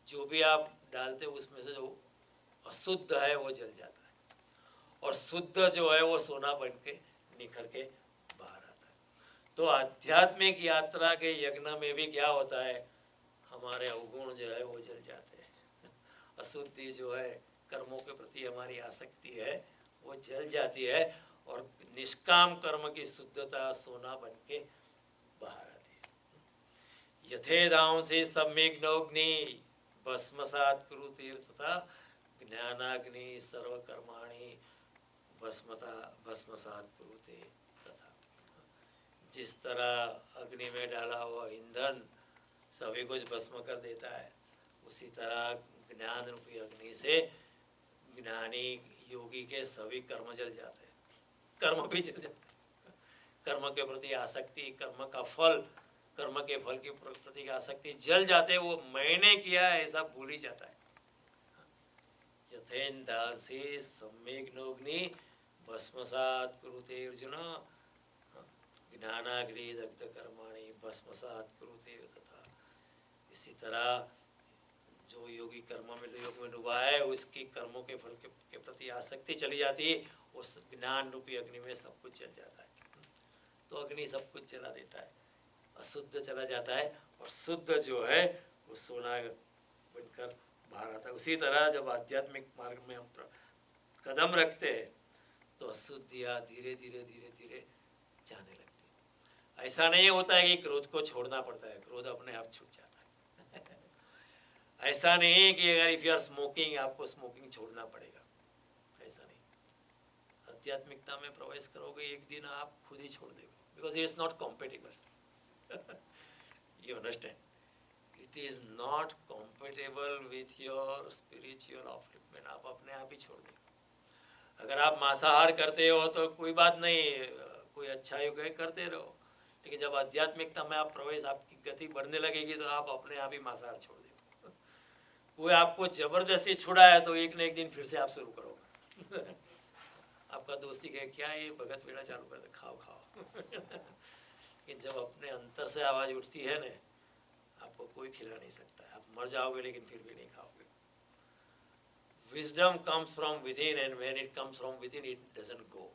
जो भी आप डालते हो उसमें से जो अशुद्ध है वो जल जाता है, और शुद्ध जो है वो सोना बन के निखर के बाहर आता है। तो आध्यात्मिक यात्रा के यज्ञ में भी क्या होता है? हमारे अवगुण जो है वो जल जाते हैं। अशुद्धि जो है, कर्मों के प्रति हमारी आसक्ति है, वो जल जाती है, और निष्काम कर्म की शुद्धता सोना बन के बाहर आती है। यथेदांसी सम्यग्नोग्नि भस्मसात् कुरु तीर्थता ज्ञानाग्नि सर्वकर्माणि भस्मसात् कुरुते तथा। जिस तरह अग्नि में डाला हुआ ईंधन सभी कुछ भस्म कर देता है, उसी तरह ज्ञान रूपी अग्नि से ज्ञानी योगी के सभी कर्म जल जाते हैं, कर्म भी जल जाते हैं। कर्म के प्रति आसक्ति, कर्म का फल, कर्म के फल के प्रति आसक्ति जल जाते हैं। वो मैंने किया है ऐसा भूल ही जाता है। यथेन्दांसि सम्यग्नोग्नि भस्मसात् कुरुते अर्जुन ज्ञानाग्नि दग्ध कर्माणि भस्मसात् कुरुते तथा। इसी तरह जो योगी कर्मों में योग में डूबा है उसकी कर्मों के फल के प्रति आसक्ति चली जाती है, उस ज्ञान रूपी अग्नि में सब कुछ जल जाता है। तो अग्नि सब कुछ जला देता है, अशुद्ध चला जाता है और शुद्ध जो है वो सोना बनकर बाहर आता है। उसी तरह जब आध्यात्मिक मार्ग में हम कदम रखते हैं तो अशुद्धियाँ धीरे धीरे धीरे धीरे जाने लगती है। ऐसा नहीं होता है कि क्रोध को छोड़ना पड़ता है, क्रोध अपने आप छूट जाता है। ऐसा नहीं कि अगर इफ यू आर स्मोकिंग आपको स्मोकिंग छोड़ना पड़ेगा, ऐसा नहीं। आध्यात्मिकता में प्रवेश करोगे एक दिन आप खुद ही छोड़ देंगे, because it's not compatible. You understand, it is not compatible with your spiritual upliftment. आप अपने आप ही छोड़ देंगे। अगर आप मांसाहार करते हो तो कोई बात नहीं, कोई अच्छा योग है करते रहो, लेकिन जब आध्यात्मिकता में आप प्रवेश, आपकी गति बढ़ने लगेगी तो आप अपने आप ही मांसाहार छोड़ देंगे। कोई आपको जबरदस्ती छुड़ाया तो एक न एक दिन फिर से आप शुरू करोगे। आपका दोस्ती कहे क्या ये भगत पेड़ा चालू कर दे, खाओ खाओ। लेकिन जब अपने अंतर से आवाज़ उठती है ना, आपको कोई खिला नहीं सकता। आप मर जाओगे लेकिन फिर भी नहीं खाओगे। Wisdom comes from with in and when it comes from with in it doesn't go.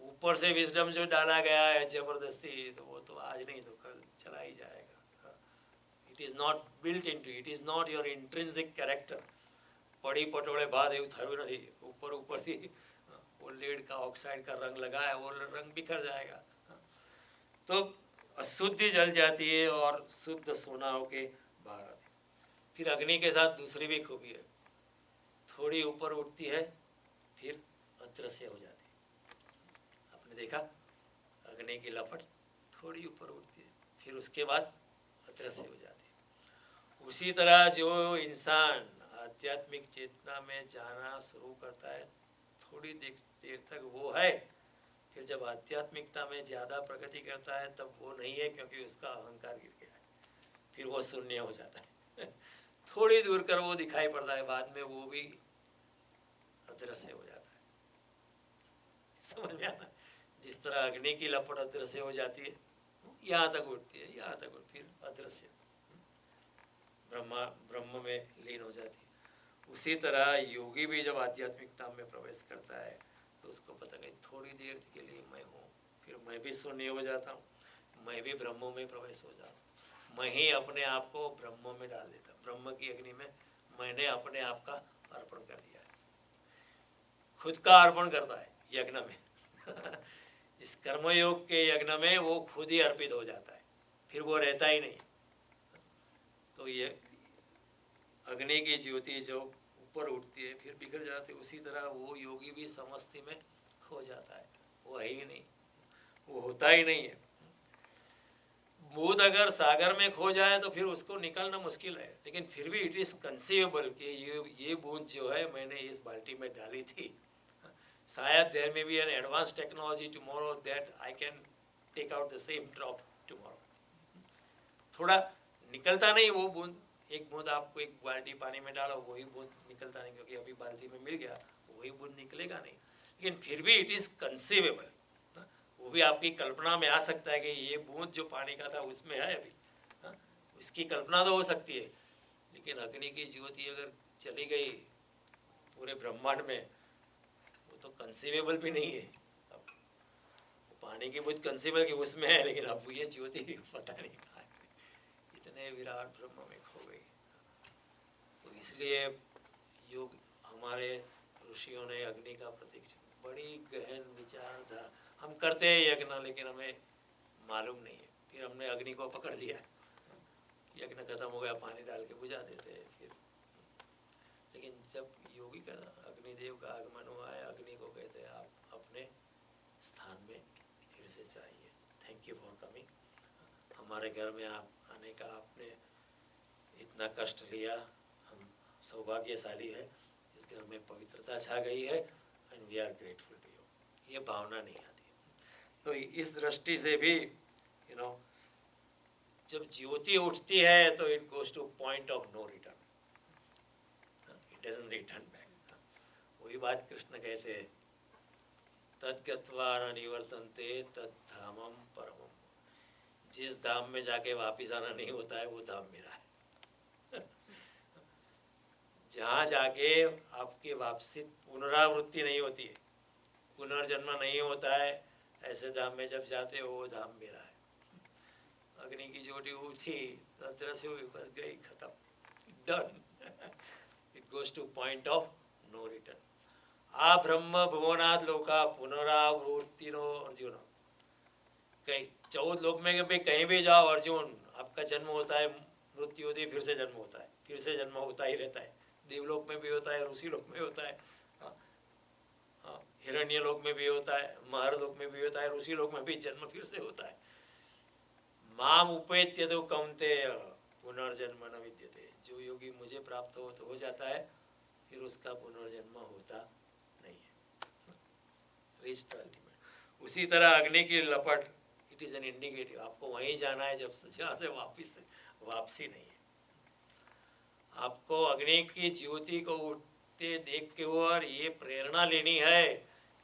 ऊपर से विजडम जो डाला गया है जबरदस्ती, तो वो तो आज नहीं तो कल चला ही जाएगा। It is not built into, it is not your intrinsic character. पड़ी पटोड़े बाद એવું થયું નથી, ऊपर ऊपर थी वो लेड का ऑक्साइड का रंग लगा है, वो रंग बिखर जाएगा। तो अशुद्धि जल जाती है और शुद्ध सोना होके बाहर आती है। फिर अग्नि के साथ दूसरी भी खूबी है, थोड़ी ऊपर उठती है फिर अदृश्य हो जाती है। आपने देखा अग्नि की लपट थोड़ी ऊपर उठती है फिर उसके बाद अदृश्य हो जाती है। उसी तरह जो इंसान आध्यात्मिक चेतना में जाना शुरू करता है, थोड़ी देर तक वो है, फिर जब आध्यात्मिकता में ज़्यादा प्रगति करता है तब वो नहीं है, क्योंकि उसका अहंकार गिर गया है, फिर वो शून्य हो जाता है। थोड़ी दूर कर वो दिखाई पड़ता है, बाद में वो भी अदृश्य हो जाता है। समझ में आना? जिस तरह अग्नि की लपट अदृश्य हो जाती है, यहाँ तक उठती है, यहाँ तक उठ, फिर अदृश्य ब्रह्म में लीन हो जाती है। उसी तरह योगी भी जब आध्यात्मिकता में प्रवेश करता है तो उसको पता है थोड़ी देर के लिए मैं हूँ, फिर मैं भी शून्य हो जाता हूँ, मैं भी ब्रह्म में प्रवेश हो जाता हूँ, मैं ही अपने आप को ब्रह्म में डाल देता हूँ। ब्रह्म की अग्नि में मैंने अपने आप का अर्पण कर दिया है, खुद का अर्पण करता है यज्ञ में। इस कर्मयोग के यज्ञ में वो खुद ही अर्पित हो जाता है, फिर वो रहता ही नहीं। तो ये अग्नि की ज्योति जो ऊपर उठती है फिर बिखर जाती है, उसी तरह वो योगी भी समष्टि में खो जाता है, वो है ही नहीं, वो होता ही नहीं है। बूंद अगर सागर में खो जाए तो फिर उसको निकालना मुश्किल है, लेकिन फिर भी इट इज़ कंसीवेबल कि ये बूंद जो है मैंने इस बाल्टी में डाली थी। शायद there may be an advance technology tomorrow that I can take out the same drop tomorrow. थोड़ा निकलता नहीं वो बूंद, एक बूंद आपको एक बाल्टी पानी में डालो वही बूंद निकलता नहीं, क्योंकि अभी बाल्टी में मिल गया, वही बूंद निकलेगा नहीं, लेकिन फिर भी इट इज़ कंसीवेबल। वो भी आपकी कल्पना में आ सकता है कि ये बूंद जो पानी का था उसमें है अभी, इसकी कल्पना तो हो सकती है, लेकिन अग्नि की ज्योति अगर चली गई पूरे ब्रह्मांड में, वो तो कंसीवेबल भी नहीं है। अब पानी की बूंद कंसीवेबल कि उसमें है, लेकिन अब ये ज्योति पता नहीं कहाँ है, इतने विराट ब्रह्म में खो गई। तो इसलिए योग हमारे ऋषियों ने अग्नि का प्रतीक, बड़ी गहन विचारधारा। हम करते हैं यज्ञ, लेकिन हमें मालूम नहीं है, फिर हमने अग्नि को पकड़ लिया, यज्ञ खत्म हो गया पानी डाल के बुझा देते हैं फिर। लेकिन जब योगी का अग्निदेव का आगमन हुआ है, अग्नि को कहते हैं आप अपने स्थान में फिर से चाहिए। Thank you for coming. हमारे घर में आप आने का आपने इतना कष्ट लिया, हम सौभाग्यशाली है, इस घर में पवित्रता छा गई है and we are grateful to you. ये भावना नहीं आती। तो इस दृष्टि से भी जब ज्योति उठती है तो it goes to point of no return, it doesn't return back. वही बात कृष्ण कहते हैं, तद्गत्वा न निवर्तन्ते तद्धामं परमम्। जिस धाम में जाके वापिस आना नहीं होता है वो धाम मेरा है। जहाँ जाके आपकी वापसी पुनरावृत्ति नहीं होती है, पुनर्जन्म नहीं होता है, ऐसे धाम में जब जाते हो वो धाम मेरा है। अग्नि की ज्योति उठी, तरह से हुई, बस गई, खत्म, done. It goes to point of no return. आ ब्रह्म भुवनात् लोका पुनरावृत्तिनो अर्जुन। कहीं 14 लोक में कहीं भी जाओ अर्जुन, आपका जन्म होता है, मृत्यु होती है, फिर से जन्म होता है, फिर से जन्म होता ही रहता है। देवलोक में भी होता है, ऋषि लोक में होता है, हिरण्य लोक में भी होता है, महर लोक में भी होता है, ऋषि लोक में भी जन्म फिर से होता है। माम उपेत्य तो कौन्तेय पुनर्जन्म न विद्यते। जो योगी मुझे प्राप्त हो तो हो जाता है, फिर उसका पुनर्जन्म होता नहीं है। Reach the ultimate. उसी तरह अग्नि की लपट, इट इज़ एन इंडिकेटिव, आपको वहीं जाना है जहाँ से वापसी नहीं है। आपको अग्नि की ज्योति को उठते देख के और ये प्रेरणा लेनी है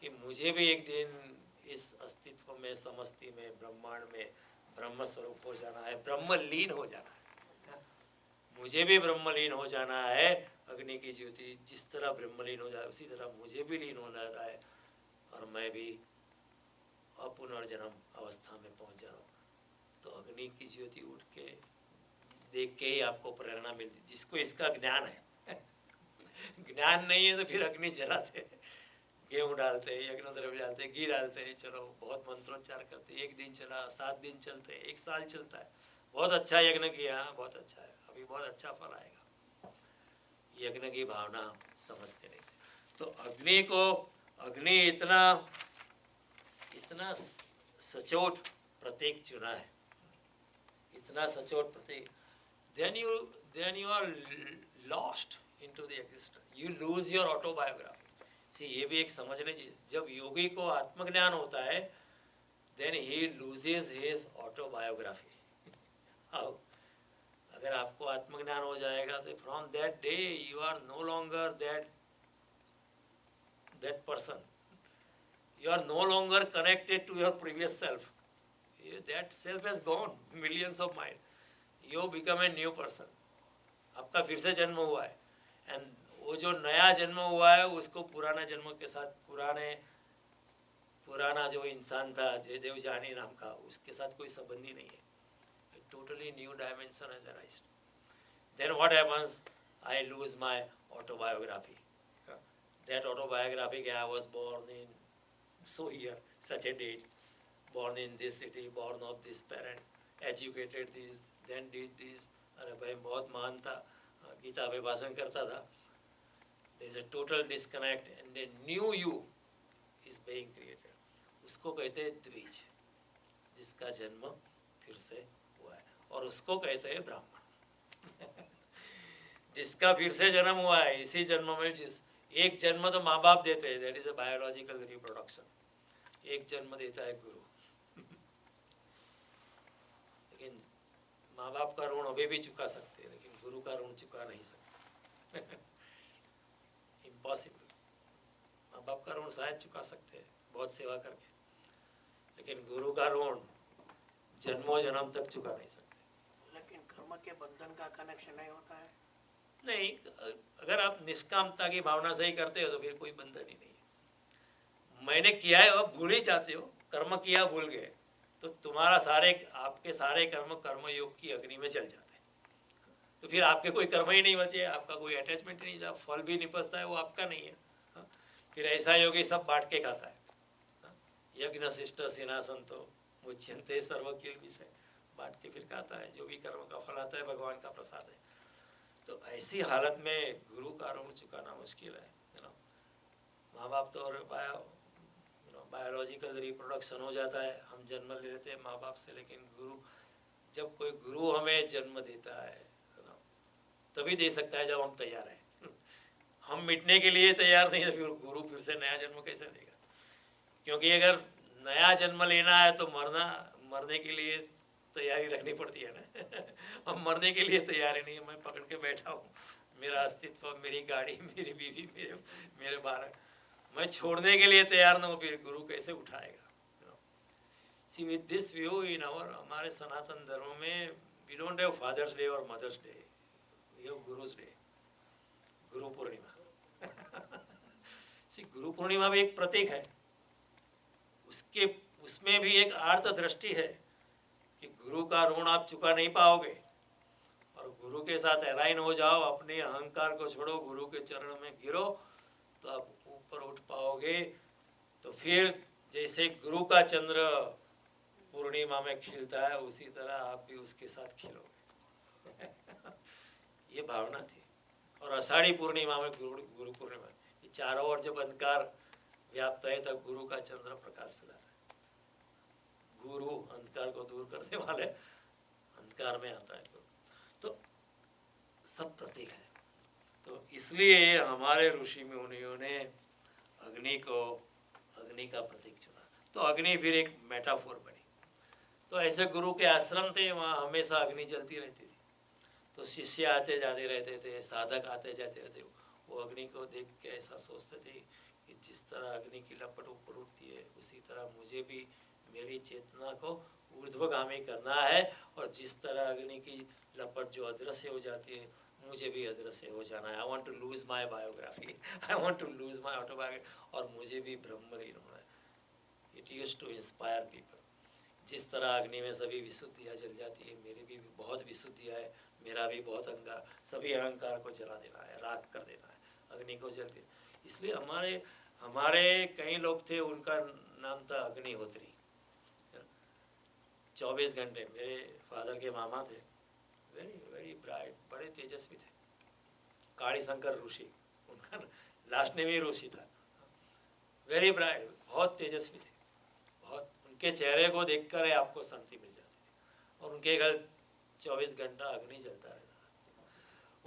कि मुझे भी एक दिन इस अस्तित्व में, समष्टि में, ब्रह्मांड में ब्रह्म स्वरूप हो जाना है, ब्रह्मलीन हो जाना है। मुझे भी ब्रह्मलीन हो जाना है। अग्नि की ज्योति जिस तरह ब्रह्मलीन हो जाए उसी तरह मुझे भी लीन हो जाता है और मैं भी अपुनर्जन्म अवस्था में पहुंच जा रहा हूँ। तो अग्नि की ज्योति उठ के देख के ही आपको प्रेरणा मिलती। जिसको इसका ज्ञान है ज्ञान नहीं है तो फिर अग्नि जलाते, गेहूँ डालते, यज्ञ द्रव्य डालते, घी डालते, चलो बहुत मंत्रोच्चार करते, 1 दिन चला, 7 दिन चलते, 1 साल चलता है, बहुत अच्छा यज्ञ किया, बहुत अच्छा है, अभी बहुत अच्छा फल आएगा। यज्ञ की भावना समझते नहीं। तो अग्नि इतना सचोट प्रतीक चुना है, इतना सचोट प्रतीक, then you are lost into the existence, you lose your autobiography। See, ये भी एक समझने चीज, जब योगी को आत्मज्ञान होता है then he loses his autobiography। अगर आपको आत्मज्ञान हो जाएगा तो from that day you are no longer that person, you are no longer connected to your previous self, that self has gone, millions of miles, you become a new person। आपका फिर से जन्म हुआ है, एंड वो जो नया जन्म हुआ है उसको पुराना जन्म के साथ, पुराना जो इंसान था जयदेव जानी नाम का, उसके साथ कोई संबंध ही नहीं है। Totally new dimension has arised. Then what happens, I lose my autobiography. That autobiography, I was born in so year, such a date, born in this city, born of this parent, educated this, then did this। अरे भाई बहुत महान था, गीता पे भाषण करता था। there is a total disconnect and a new you is being created। उसको कहते हैं द्विज, जिसका जन्म फिर से हुआ है, और उसको कहते हैं ब्राह्मण। जिसका फिर से जन्म हुआ है, इसी जन्म में एक जन्म तो माँ बाप देते हैं, that is a biological reproduction. एक जन्म देता है गुरु। लेकिन माँ बाप का ऋण अभी भी चुका सकते हैं, लेकिन गुरु का ऋण चुका नहीं सकते। इम्पॉसिबल। माँ बाप का ऋण शायद चुका सकते हैं बहुत सेवा करके, लेकिन गुरु का ऋण जन्मों जन्म तक चुका नहीं सकते। लेकिन कर्म के बंधन का कनेक्शन नहीं होता है। नहीं, अगर आप निष्कामता की भावना से ही करते हो तो फिर कोई बंधन ही नहीं है। मैंने किया है अब भूल ही चाहते हो, कर्म किया भूल गए तो तुम्हारा आपके सारे कर्म योग की अग्नि में जल जाते हैं। तो फिर आपके कोई कर्म ही नहीं बचे, आपका कोई अटैचमेंट नहीं, जब फल भी निपजता है वो आपका नहीं है। फिर ऐसा योगी सब बांट के खाता है। यज्ञ शिष्ट सेना संतो मुच्यन्ते सर्व किल विषय, बांट के फिर खाता है। जो भी कर्म का फल आता है भगवान का प्रसाद है। तो ऐसी हालत में गुरु का ऋण चुकाना मुश्किल है ना। माँ बाप तो और बायोलॉजिकल रिप्रोडक्शन हो जाता है, हम जन्म ले लेते हैं माँ बाप से, लेकिन गुरु, जब कोई गुरु हमें जन्म देता है ना, तभी दे सकता है जब हम तैयार हैं। हम मिटने के लिए तैयार नहीं तो फिर गुरु फिर से नया जन्म कैसे देगा? क्योंकि अगर नया जन्म लेना है तो मरने के लिए तैयारी रखनी पड़ती है ना। अब मरने के लिए तैयारी नहीं है, मैं पकड़ के बैठा हूँ, मेरा अस्तित्व, मेरी गाड़ी, मेरी बीवी, मेरे बालक, मैं छोड़ने के लिए तैयार ना हूँ, फिर गुरु कैसे उठाएगा? See with this view in our, हमारे सनातन धर्म में we don't have fathers day और mothers day, we have gurus day, Guru Purnima. सी गुरु पूर्णिमा भी एक प्रतीक है, उसके उसमें भी एक आर्त दृष्टि है कि गुरु का ऋण आप चुका नहीं पाओगे, और गुरु के साथ अलाइन हो जाओ, अपने अहंकार को छोड़ो, गुरु के चरण में गिरो तो आप ऊपर उठ पाओगे। तो फिर जैसे गुरु का चंद्र पूर्णिमा में खिलता है, उसी तरह आप भी उसके साथ खिलोगे। ये भावना थी। और आषाढ़ी पूर्णिमा में गुरु पूर्णिमा, ये चारों ओर जब अंधकार व्याप्त है तब गुरु का चंद्र प्रकाश फैलाता है। गुरु अंधकार को दूर करने वाले, अंधकार में आता है गुरु। तो सब प्रतीक है। तो इसलिए हमारे ऋषि मुनियों ने अग्नि का प्रतीक चुना। तो अग्नि फिर एक मेटाफोर बनी। तो ऐसे गुरु के आश्रम थे, वहाँ हमेशा अग्नि चलती रहती थी। तो शिष्य आते जाते रहते थे, साधक आते जाते रहते, वो अग्नि को देख के ऐसा सोचते थे कि जिस तरह अग्नि की लपट ऊपर उठती है, उसी तरह मुझे भी मेरी चेतना को ऊर्ध्वगामी करना है, और जिस तरह अग्नि की लपट जो अदृश्य हो जाती है, मुझे भी अदृश्य हो जाना है। I want to lose my biography, I want to lose my autobiography, और मुझे भी ब्रह्मलीन होना है। It use to inspire people. जिस तरह अग्नि में सभी विशुद्धियाँ जल जाती है, मेरी भी बहुत विशुद्धियाँ है, मेरा भी बहुत अहंकार, सभी अहंकार को जला देना है, राख कर देना है, अग्नि को जल के। इसलिए हमारे कई लोग थे, उनका नाम था अग्निहोत्री। 24 घंटे, मेरे फादर के मामा थे, वेरी वेरी ब्राइट, बड़े तेजस्वी थे, काली शंकर ऋषि, उनका लास्ट नेम ही ऋषि था। वेरी ब्राइट, बहुत तेजस्वी थे, बहुत, उनके चेहरे को देखकर आपको शांति मिल जाती थी। और उनके घर 24 घंटा अग्नि जलता रहता था।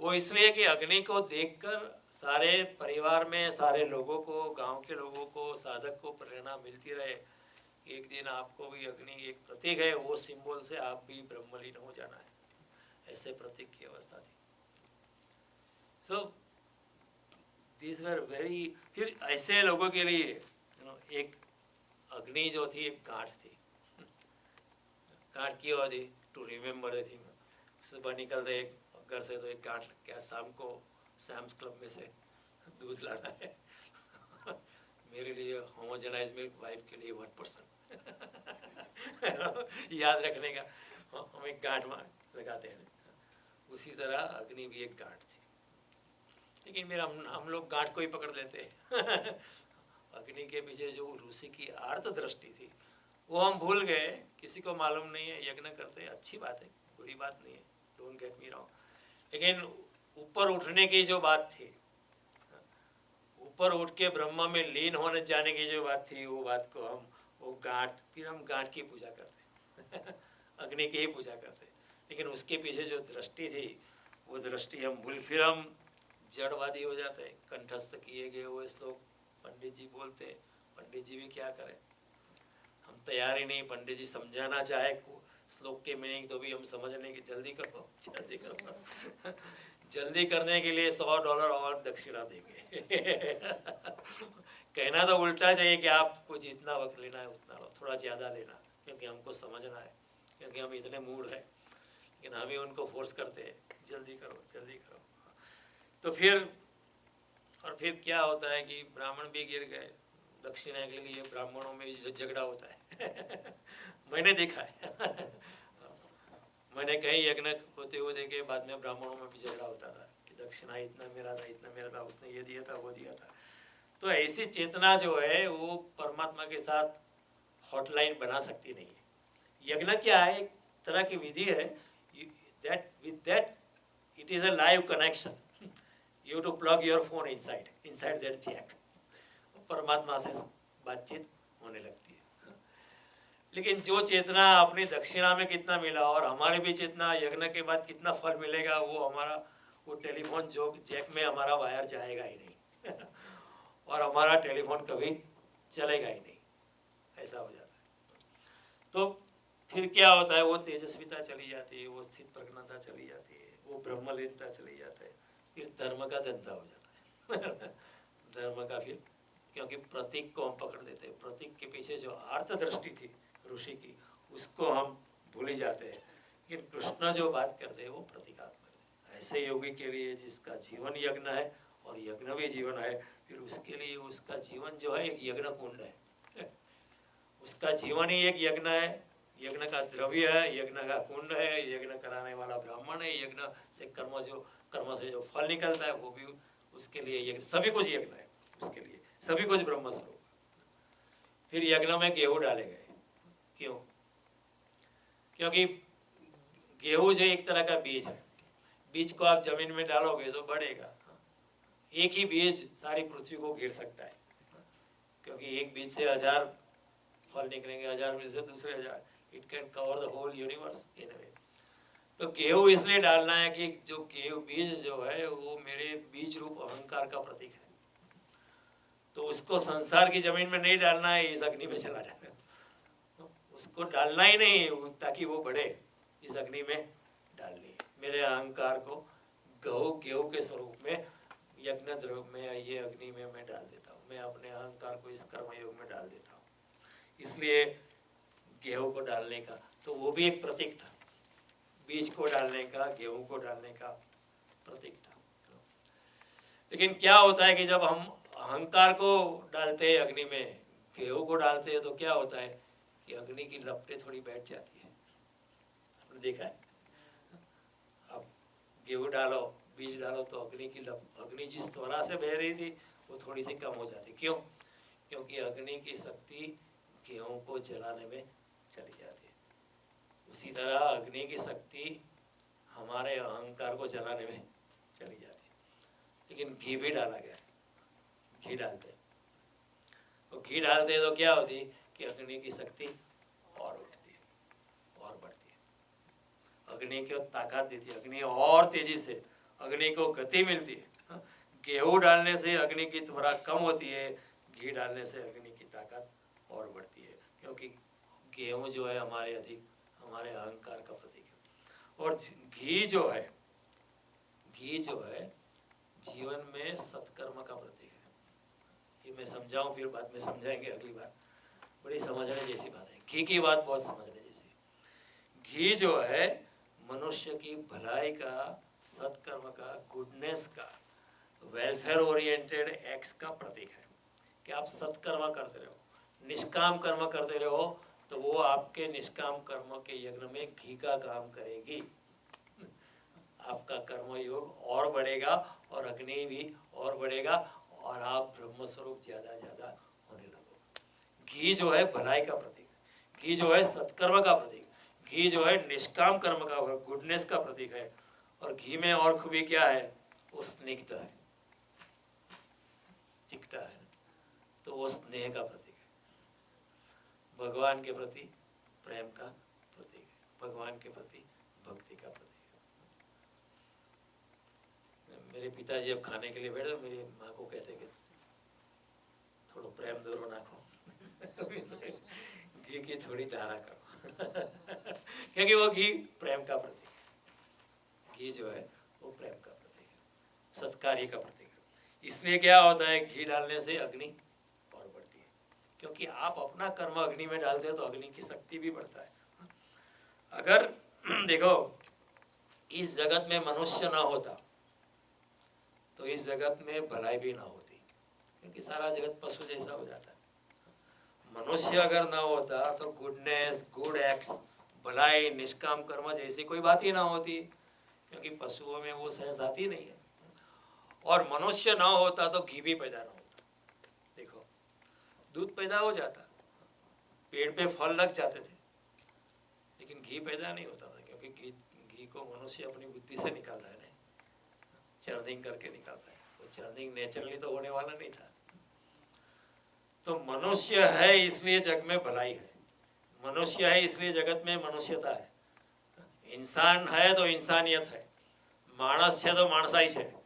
वो इसलिए कि अग्नि को देखकर सारे परिवार में, सारे लोगों को, गांव के लोगों को, साधक को प्रेरणा मिलती रहे। एक दिन आपको भी अग्नि एक प्रतीक है, वो सिंबल से आप भी ब्रह्मलीन हो जाना है, ऐसे प्रतीक की अवस्था थी। सो दिस वर वेरी, फिर ऐसे लोगों के लिए एक अग्नि जो थी, एक गांठ थी। गांठ की होती टू रिमेम्बर द थिंग। सुबह निकलते घर से तो एक गांठ, क्या शाम को सैम्स क्लब में से दूध लाना है। मेरे लिए होमोजेनाइज मिल्क, वाइफ के लिए 1%। याद रखने का हम एक गांठ लगाते हैं। उसी तरह अग्नि भी एक गांठ थी, लेकिन मेरा हम लोग गांठ को ही पकड़ लेते हैं। अग्नि के पीछे जो ऋषि की आर्त दृष्टि थी, वो हम भूल गए, किसी को मालूम नहीं है। यज्ञ करते अच्छी बात है, बुरी बात नहीं है, डोंट गेट मी रॉन्ग, लेकिन ऊपर उठने की जो बात थी, ऊपर उठ के ब्रह्मा में लीन होने जाने की जो बात थी, वो बात को हम, वो गांठ, फिर हम गांठ की पूजा करते। अग्नि की ही पूजा करते, लेकिन उसके पीछे जो दृष्टि थी, वो दृष्टि हम भूल, फिर हम जड़वादी हो जाते हैं। कंठस्थ किए गए वो श्लोक पंडित जी बोलते, पंडित जी भी क्या करें, हम तैयार ही नहीं। पंडित जी समझाना चाहे श्लोक के मीनिंग, तो भी हम समझने की जल्दी करो, जल्दी करो। जल्दी करने के लिए $100 और दक्षिणा देंगे। कहना तो उल्टा चाहिए कि आपको जितना वक्त लेना है उतना लो, थोड़ा ज़्यादा लेना, क्योंकि हमको समझना है, क्योंकि हम इतने मूड है। लेकिन हम ही उनको फोर्स करते हैं, जल्दी करो जल्दी करो। तो फिर क्या होता है कि ब्राह्मण भी गिर गए दक्षिणा के लिए। ब्राह्मणों में जो झगड़ा होता है मैंने देखा है। मैंने कई यज्ञ होते हुए देखे, बाद में ब्राह्मणों में भी झगड़ा होता था कि दक्षिणा इतना मेरा था, इतना मेरा था, उसने ये दिया था, वो दिया था। तो ऐसी चेतना जो है वो परमात्मा के साथ हॉटलाइन बना सकती नहीं है। यज्ञ क्या है, एक तरह की विधि है, that with that it is a live connection. You have to plug your phone inside that jack. परमात्मा से बातचीत होने लगती है। लेकिन जो चेतना अपनी दक्षिणा में कितना मिला, और हमारे भी चेतना यज्ञ के बाद कितना फल मिलेगा, वो हमारा वो टेलीफोन जो जैक में हमारा वायर जाएगा ही नहीं। और हमारा टेलीफोन कभी चलेगा ही नहीं, ऐसा हो जाता है। तो फिर क्या होता है, वो तेजस्विता चली जाती है, वो स्थित प्रज्ञता चली जाती है, वो ब्रह्मलीनता चली जाता है, फिर धर्म का धंधा हो जाता है। धर्म का फिर, क्योंकि प्रतीक को हम पकड़ देते हैं, प्रतीक के पीछे जो आर्त दृष्टि थी ऋषि की, उसको हम भूल ही जाते हैं। लेकिन कृष्ण जो बात करते हैं वो प्रतीकात्मक है। ऐसे योगी के लिए जिसका जीवन यज्ञ है और यज्ञ भी जीवन है, फिर उसके लिए उसका जीवन जो है एक यज्ञ कुंड है। उसका जीवन ही एक यज्ञ है, यज्ञ का द्रव्य है, यज्ञ का कुंड है, यज्ञ कराने वाला ब्राह्मण है, यज्ञ से कर्म से जो फल निकलता है वो भी उसके लिए यज्ञ, सभी कुछ यज्ञ है उसके लिए, सभी कुछ ब्रह्म स्वरूप। फिर यज्ञ में गेहूं डाले गए, क्यों? क्योंकि गेहूं जो एक तरह का बीज है, बीज को आप जमीन में डालोगे तो बढ़ेगा। एक ही बीज सारी पृथ्वी को घेर सकता है, क्योंकि एक बीज से 1000 फल निकलेंगे, 1000 बीज से दूसरे 1000, it can cover the whole universe in a way. तो गेहूं इसलिए डालना है कि जो गेहूं बीज जो है वो मेरे बीज रूप अहंकार का प्रतीक है, तो उसको संसार की जमीन में नहीं डालना है, इस अग्नि में चला जाना है। उसको डालना ही नहीं ताकि वो बढ़े, इस अग्नि में डालनी है। मेरे अहंकार को गेहूं के स्वरूप में यज्ञ द्रव्य में, ये अग्नि में मैं डाल देता हूँ। मैं अपने अहंकार को इस कर्मयोग में डाल देता हूँ, इसलिए गेहूं को डालने का तो वो भी एक प्रतीक था, बीज को डालने का, गेहूं को डालने का प्रतीक था। लेकिन क्या होता है कि जब हम अहंकार को डालते हैं अग्नि में, गेहूं को डालते हैं, तो क्या होता है कि अग्नि की लपटें थोड़ी बैठ जाती है। आपने देखा है, अब गेहूं डालो, बीज डालो तो अग्नि जिस त्वरा से बह रही थी वो थोड़ी सी कम हो जाती। क्यों? क्योंकि अग्नि की शक्ति गेहूं को जलाने में चली जाती है। उसी तरह अग्नि की शक्ति हमारे अहंकार को जलाने में चली जाती है। लेकिन घी भी डाला गया, घी डालते तो घी डालते तो क्या होती कि अग्नि की शक्ति और उठती है और बढ़ती है, अग्नि को ताकत देती है, अग्नि और तेजी से, अग्नि को गति मिलती है। गेहूं डालने से अग्नि की त्वरा कम होती है, घी डालने से अग्नि की ताकत और बढ़ती है, क्योंकि गेहूं जो है हमारे अहंकार का प्रतीक है। और घी जो है जीवन में सत्कर्म का प्रतीक है। ये मैं समझाऊं, फिर बाद में समझाएंगे अगली बार, बड़ी समझने जैसी बात है। घी की बात बहुत समझने जैसी। घी जो है मनुष्य की भलाई का, सत्कर्म का, गुडनेस का, वेलफेयर ओरिएंटेड एक्ट्स का प्रतीक है कि आप सत्कर्म करते रहो, निष्काम कर्म करते रहो, तो वो आपके निष्काम कर्म के यज्ञ में घी का काम करेगी। आपका कर्म योग और बढ़ेगा और अग्नि भी और बढ़ेगा और आप ब्रह्म स्वरूप ज्यादा ज्यादा होने लगोगे। घी जो है भलाई का प्रतीक, घी जो है सत्कर्म का प्रतीक, घी जो है निष्काम कर्म का, गुडनेस का प्रतीक है। और घी में और खूबी क्या है? वो स्निग्ध है, चिकटा है, तो वो स्नेह का प्रतीक है, भगवान के प्रति प्रेम का प्रतीक है, भगवान के प्रति भक्ति का प्रतीक है। मेरे पिताजी अब खाने के लिए बैठे, मेरी माँ को कहते कि थोड़ा प्रेम दो नाखो, घी की थोड़ी धारा करो, क्योंकि वो घी प्रेम का प्रतीक है। घी जो है वो प्रेम का प्रतीक है, सत्कार्य का प्रतीक है। इसलिए क्या होता है, घी डालने से अग्नि और बढ़ती है, क्योंकि आप अपना कर्म अग्नि में डालते हो तो अग्नि की शक्ति भी बढ़ता है। अगर देखो इस जगत में मनुष्य ना होता तो इस जगत में भलाई भी ना होती, क्योंकि सारा जगत पशु जैसा हो जाता है। मनुष्य अगर ना होता तो गुडनेस, गुड एक्ट्स, भलाई, निष्काम कर्म जैसी कोई बात ही ना होती, क्योंकि पशुओं में वो सेंस आती नहीं है। और मनुष्य ना होता तो घी भी पैदा ना होता। देखो दूध पैदा हो जाता, पेड़ पे फल लग जाते थे, लेकिन घी पैदा नहीं होता था, क्योंकि घी को मनुष्य अपनी बुद्धि से निकालता है, चर्निंग करके निकालता है। वो चर्निंग नेचुरली तो होने वाला नहीं था। तो मनुष्य है इसलिए जग में भलाई है, मनुष्य है इसलिए जगत में मनुष्यता है, इंसान है तो इंसानियत है, मानस है तो मानसाई है,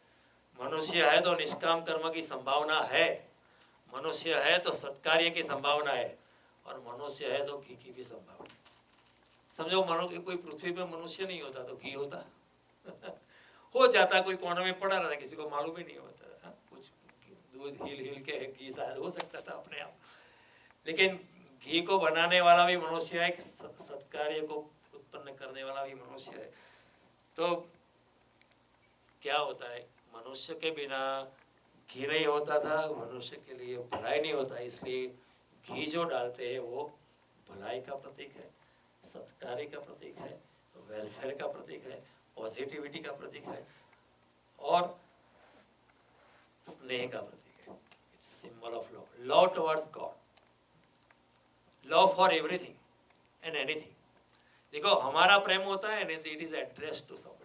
मनुष्य है तो निष्काम कर्म की संभावना है, मनुष्य है तो सत्कार्य की संभावना है, और मनुष्य है तो घी की भी संभावना। समझो कोई पृथ्वी पे मनुष्य नहीं होता तो घी होता हो जाता, कोई कोने में पड़ा रहता, किसी को मालूम ही नहीं होता। कुछ दूध हिल के घी शायद हो सकता था अपने आप, लेकिन घी को बनाने वाला भी मनुष्य है, सत्कार्य को उत्पन्न करने वाला भी मनुष्य है। तो क्या होता है, मनुष्य के बिना घी नहीं होता था, मनुष्य के लिए भलाई नहीं होता, इसलिए घी जो डालते हैं वो भलाई का प्रतीक है, सत्कार्य का प्रतीक है, वेलफेयर का प्रतीक है, पॉजिटिविटी का प्रतीक है और स्नेह का प्रतीक है। It's symbol of love, love towards God, love for everything and anything. देखो हमारा प्रेम होता है नहीं, it is addressed to somebody.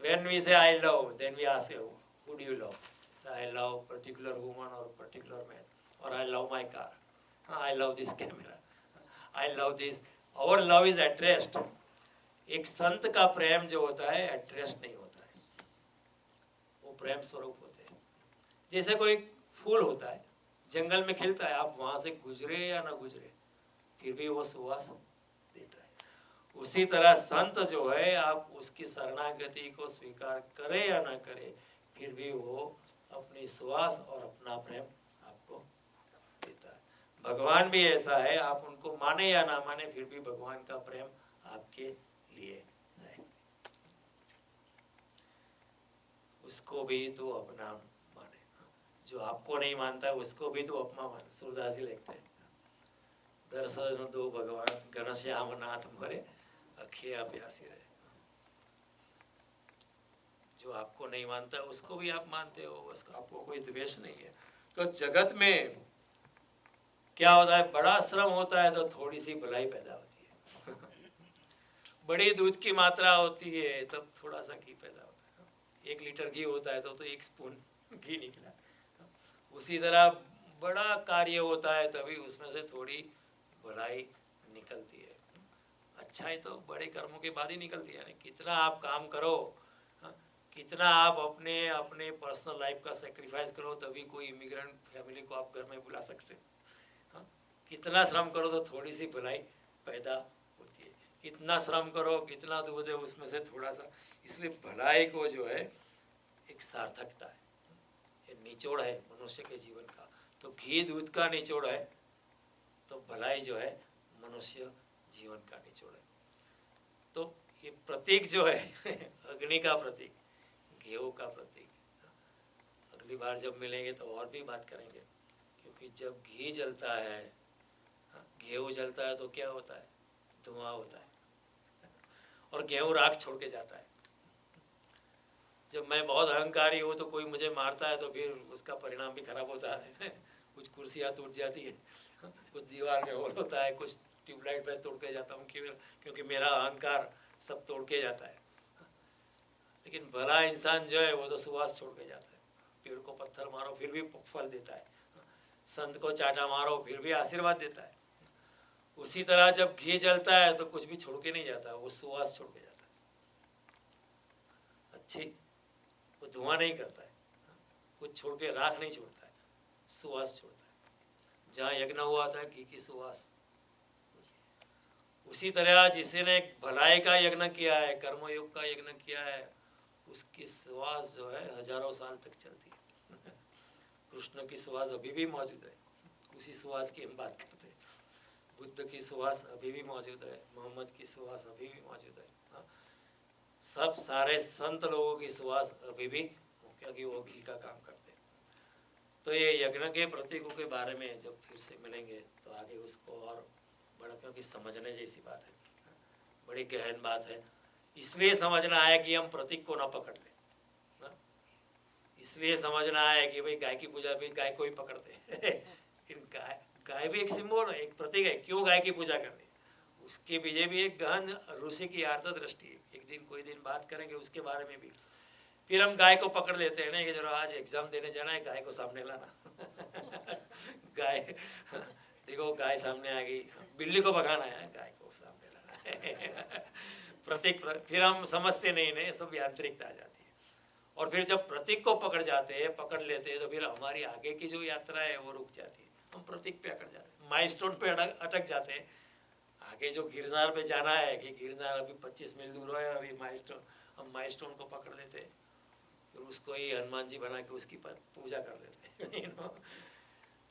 When we say I love, then we ask who do you love? Say I love particular woman or particular man, or I love my car. I love this camera. I love this. Our love is addressed. एक संत का प्रेम जो होता है addressed नहीं होता है, वो प्रेम स्वरूप होते हैं। जैसे कोई फूल होता है, जंगल में खिलता है, आप वहां से गुजरे या ना गुजरे फिर भी वो सुवास देता है। उसी तरह संत जो है, आप उसकी शरणागति को स्वीकार करे या ना करे फिर भी वो अपनी सुवास और अपना प्रेम आपको देता है। भगवान भी ऐसा है, आप उनको माने या ना माने फिर भी भगवान का प्रेम आपके लिए है। उसको भी तो अपना माने, जो आपको नहीं मानता है उसको भी तो अपना माने। सूरदास जी लिखते हैं, दर्शन दो भगवान घनश्याम नाथ मोरे अखिया प्यासी रहे। जो आपको नहीं मानता उसको भी आप मानते हो, उसका आपको कोई द्वेष नहीं है। तो जगत में क्या होता है, बड़ा श्रम होता है तो थोड़ी सी भलाई पैदा होती है बड़ी दूध की मात्रा होती है तब थोड़ा सा घी पैदा होता है। 1 लीटर घी होता है तो 1 स्पून घी निकला। उसी तरह बड़ा कार्य होता है तभी उसमें से थोड़ी भलाई निकलती है। अच्छाई तो बड़े कर्मों के बाद ही निकलती है। कितना आप काम करो, कितना आप अपने अपने पर्सनल लाइफ का सेक्रीफाइस करो तभी कोई इमिग्रेंट फैमिली को आप घर में बुला सकते हो। कितना श्रम करो तो थोड़ी सी भलाई पैदा होती है। कितना श्रम करो, कितना दूध है उसमें से थोड़ा सा। इसलिए भलाई को जो है एक सार्थकता है, ये निचोड़ है मनुष्य के जीवन का। तो घी दूध का निचोड़ है तो भलाई जो है मनुष्य जीवन का निचोड़ है। तो ये प्रतीक जो है अग्नि का प्रतीक, गेहूं का प्रतीक। अगली बार जब मिलेंगे तो और भी बात करेंगे, क्योंकि जब घी जलता है, गेहूं जलता है तो क्या होता है, धुआं होता है और गेहूं राख छोड़ के जाता है। जब मैं बहुत अहंकारी हूँ तो कोई मुझे मारता है तो फिर उसका परिणाम भी खराब होता है कुछ कुर्सियाँ टूट जाती है, कुछ दीवार में होल होता है, कुछ ट्यूबलाइट पर तोड़ के जाता हूँ क्योंकि मेरा अहंकार सब तोड़ के जाता है। लेकिन भला इंसान जो है वो तो सुवास छोड़ के जाता है। पेड़ को पत्थर मारो फिर भी फल देता है, संत को चाटा मारो फिर भी आशीर्वाद देता है। उसी तरह जब घी जलता है तो कुछ भी छोड़ के नहीं जाता, वो सुवास छोड़ के जाता है। अच्छी वो धुआं नहीं करता है, कुछ छोड़ के राख नहीं छोड़ता है, सुवास छोड़ता है। जहाँ यज्ञ हुआ था घी की सुवास। उसी तरह जिसने भलाई का यज्ञ किया है, कर्मयोग का यज्ञ किया है, उसकी सुवास जो है हजारों साल तक चलती है कृष्ण की सुवास अभी भी मौजूद है, उसी सुवास की हम बात करते हैं। बुद्ध की सुवास अभी भी मौजूद है, मोहम्मद की सुवास अभी भी मौजूद है। सब सारे संत लोगों की सुवास अभी भी, क्योंकि वो घी का काम करते हैं। तो ये यज्ञ के प्रतीकों के बारे में जब फिर से मिलेंगे तो आगे उसको और बड़ा, क्योंकि समझने जैसी बात है, बड़ी गहन बात है। इसलिए समझना है कि हम प्रतीक को ना पकड़ लें, इसलिए समझना है कि भाई गाय की पूजा भी गाय को ही पकड़ते लेकिन गाय भी एक सिंबल है, एक प्रतीक है। क्यों गाय की पूजा करनी, उसके पीछे भी एक गहन ऋषि की आर्त दृष्टि है। एक दिन कोई दिन बात करेंगे उसके बारे में भी। फिर हम गाय को पकड़ लेते हैं ना कि जरा आज एग्जाम देने जाना है, गाय को सामने लाना गाय देखो गाय सामने आ गई, बिल्ली को भगाना है, गाय को सामने लाना है प्रतीक। फिर हम समझते नहीं, सब यांत्रिकता आ जाती है। और फिर जब प्रतीक को पकड़ जाते हैं, पकड़ लेते हैं, तो फिर हमारी आगे की जो यात्रा है वो रुक जाती है। हम प्रतीक पे अटक जाते हैं, माइलस्टोन पे अटक जाते हैं। आगे जो गिरनार पे जाना है कि गिरनार अभी 25 मील दूर है, अभी माइलस्टोन, हम माइलस्टोन को पकड़ लेते हैं, फिर उसको ही हनुमान जी बना के उसकी पूजा कर लेते हैं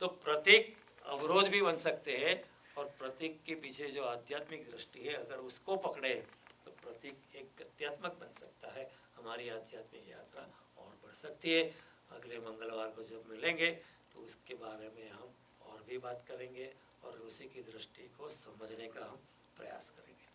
तो प्रतीक अवरोध भी बन सकते हैं, और प्रतीक के पीछे जो आध्यात्मिक दृष्टि है अगर उसको पकड़े तो प्रतीक एक गत्यात्मक बन सकता है। हमारी आध्यात्मिक यात्रा और बढ़ सकती है। अगले मंगलवार को जब मिलेंगे तो उसके बारे में हम और भी बात करेंगे और उसी की दृष्टि को समझने का हम प्रयास करेंगे।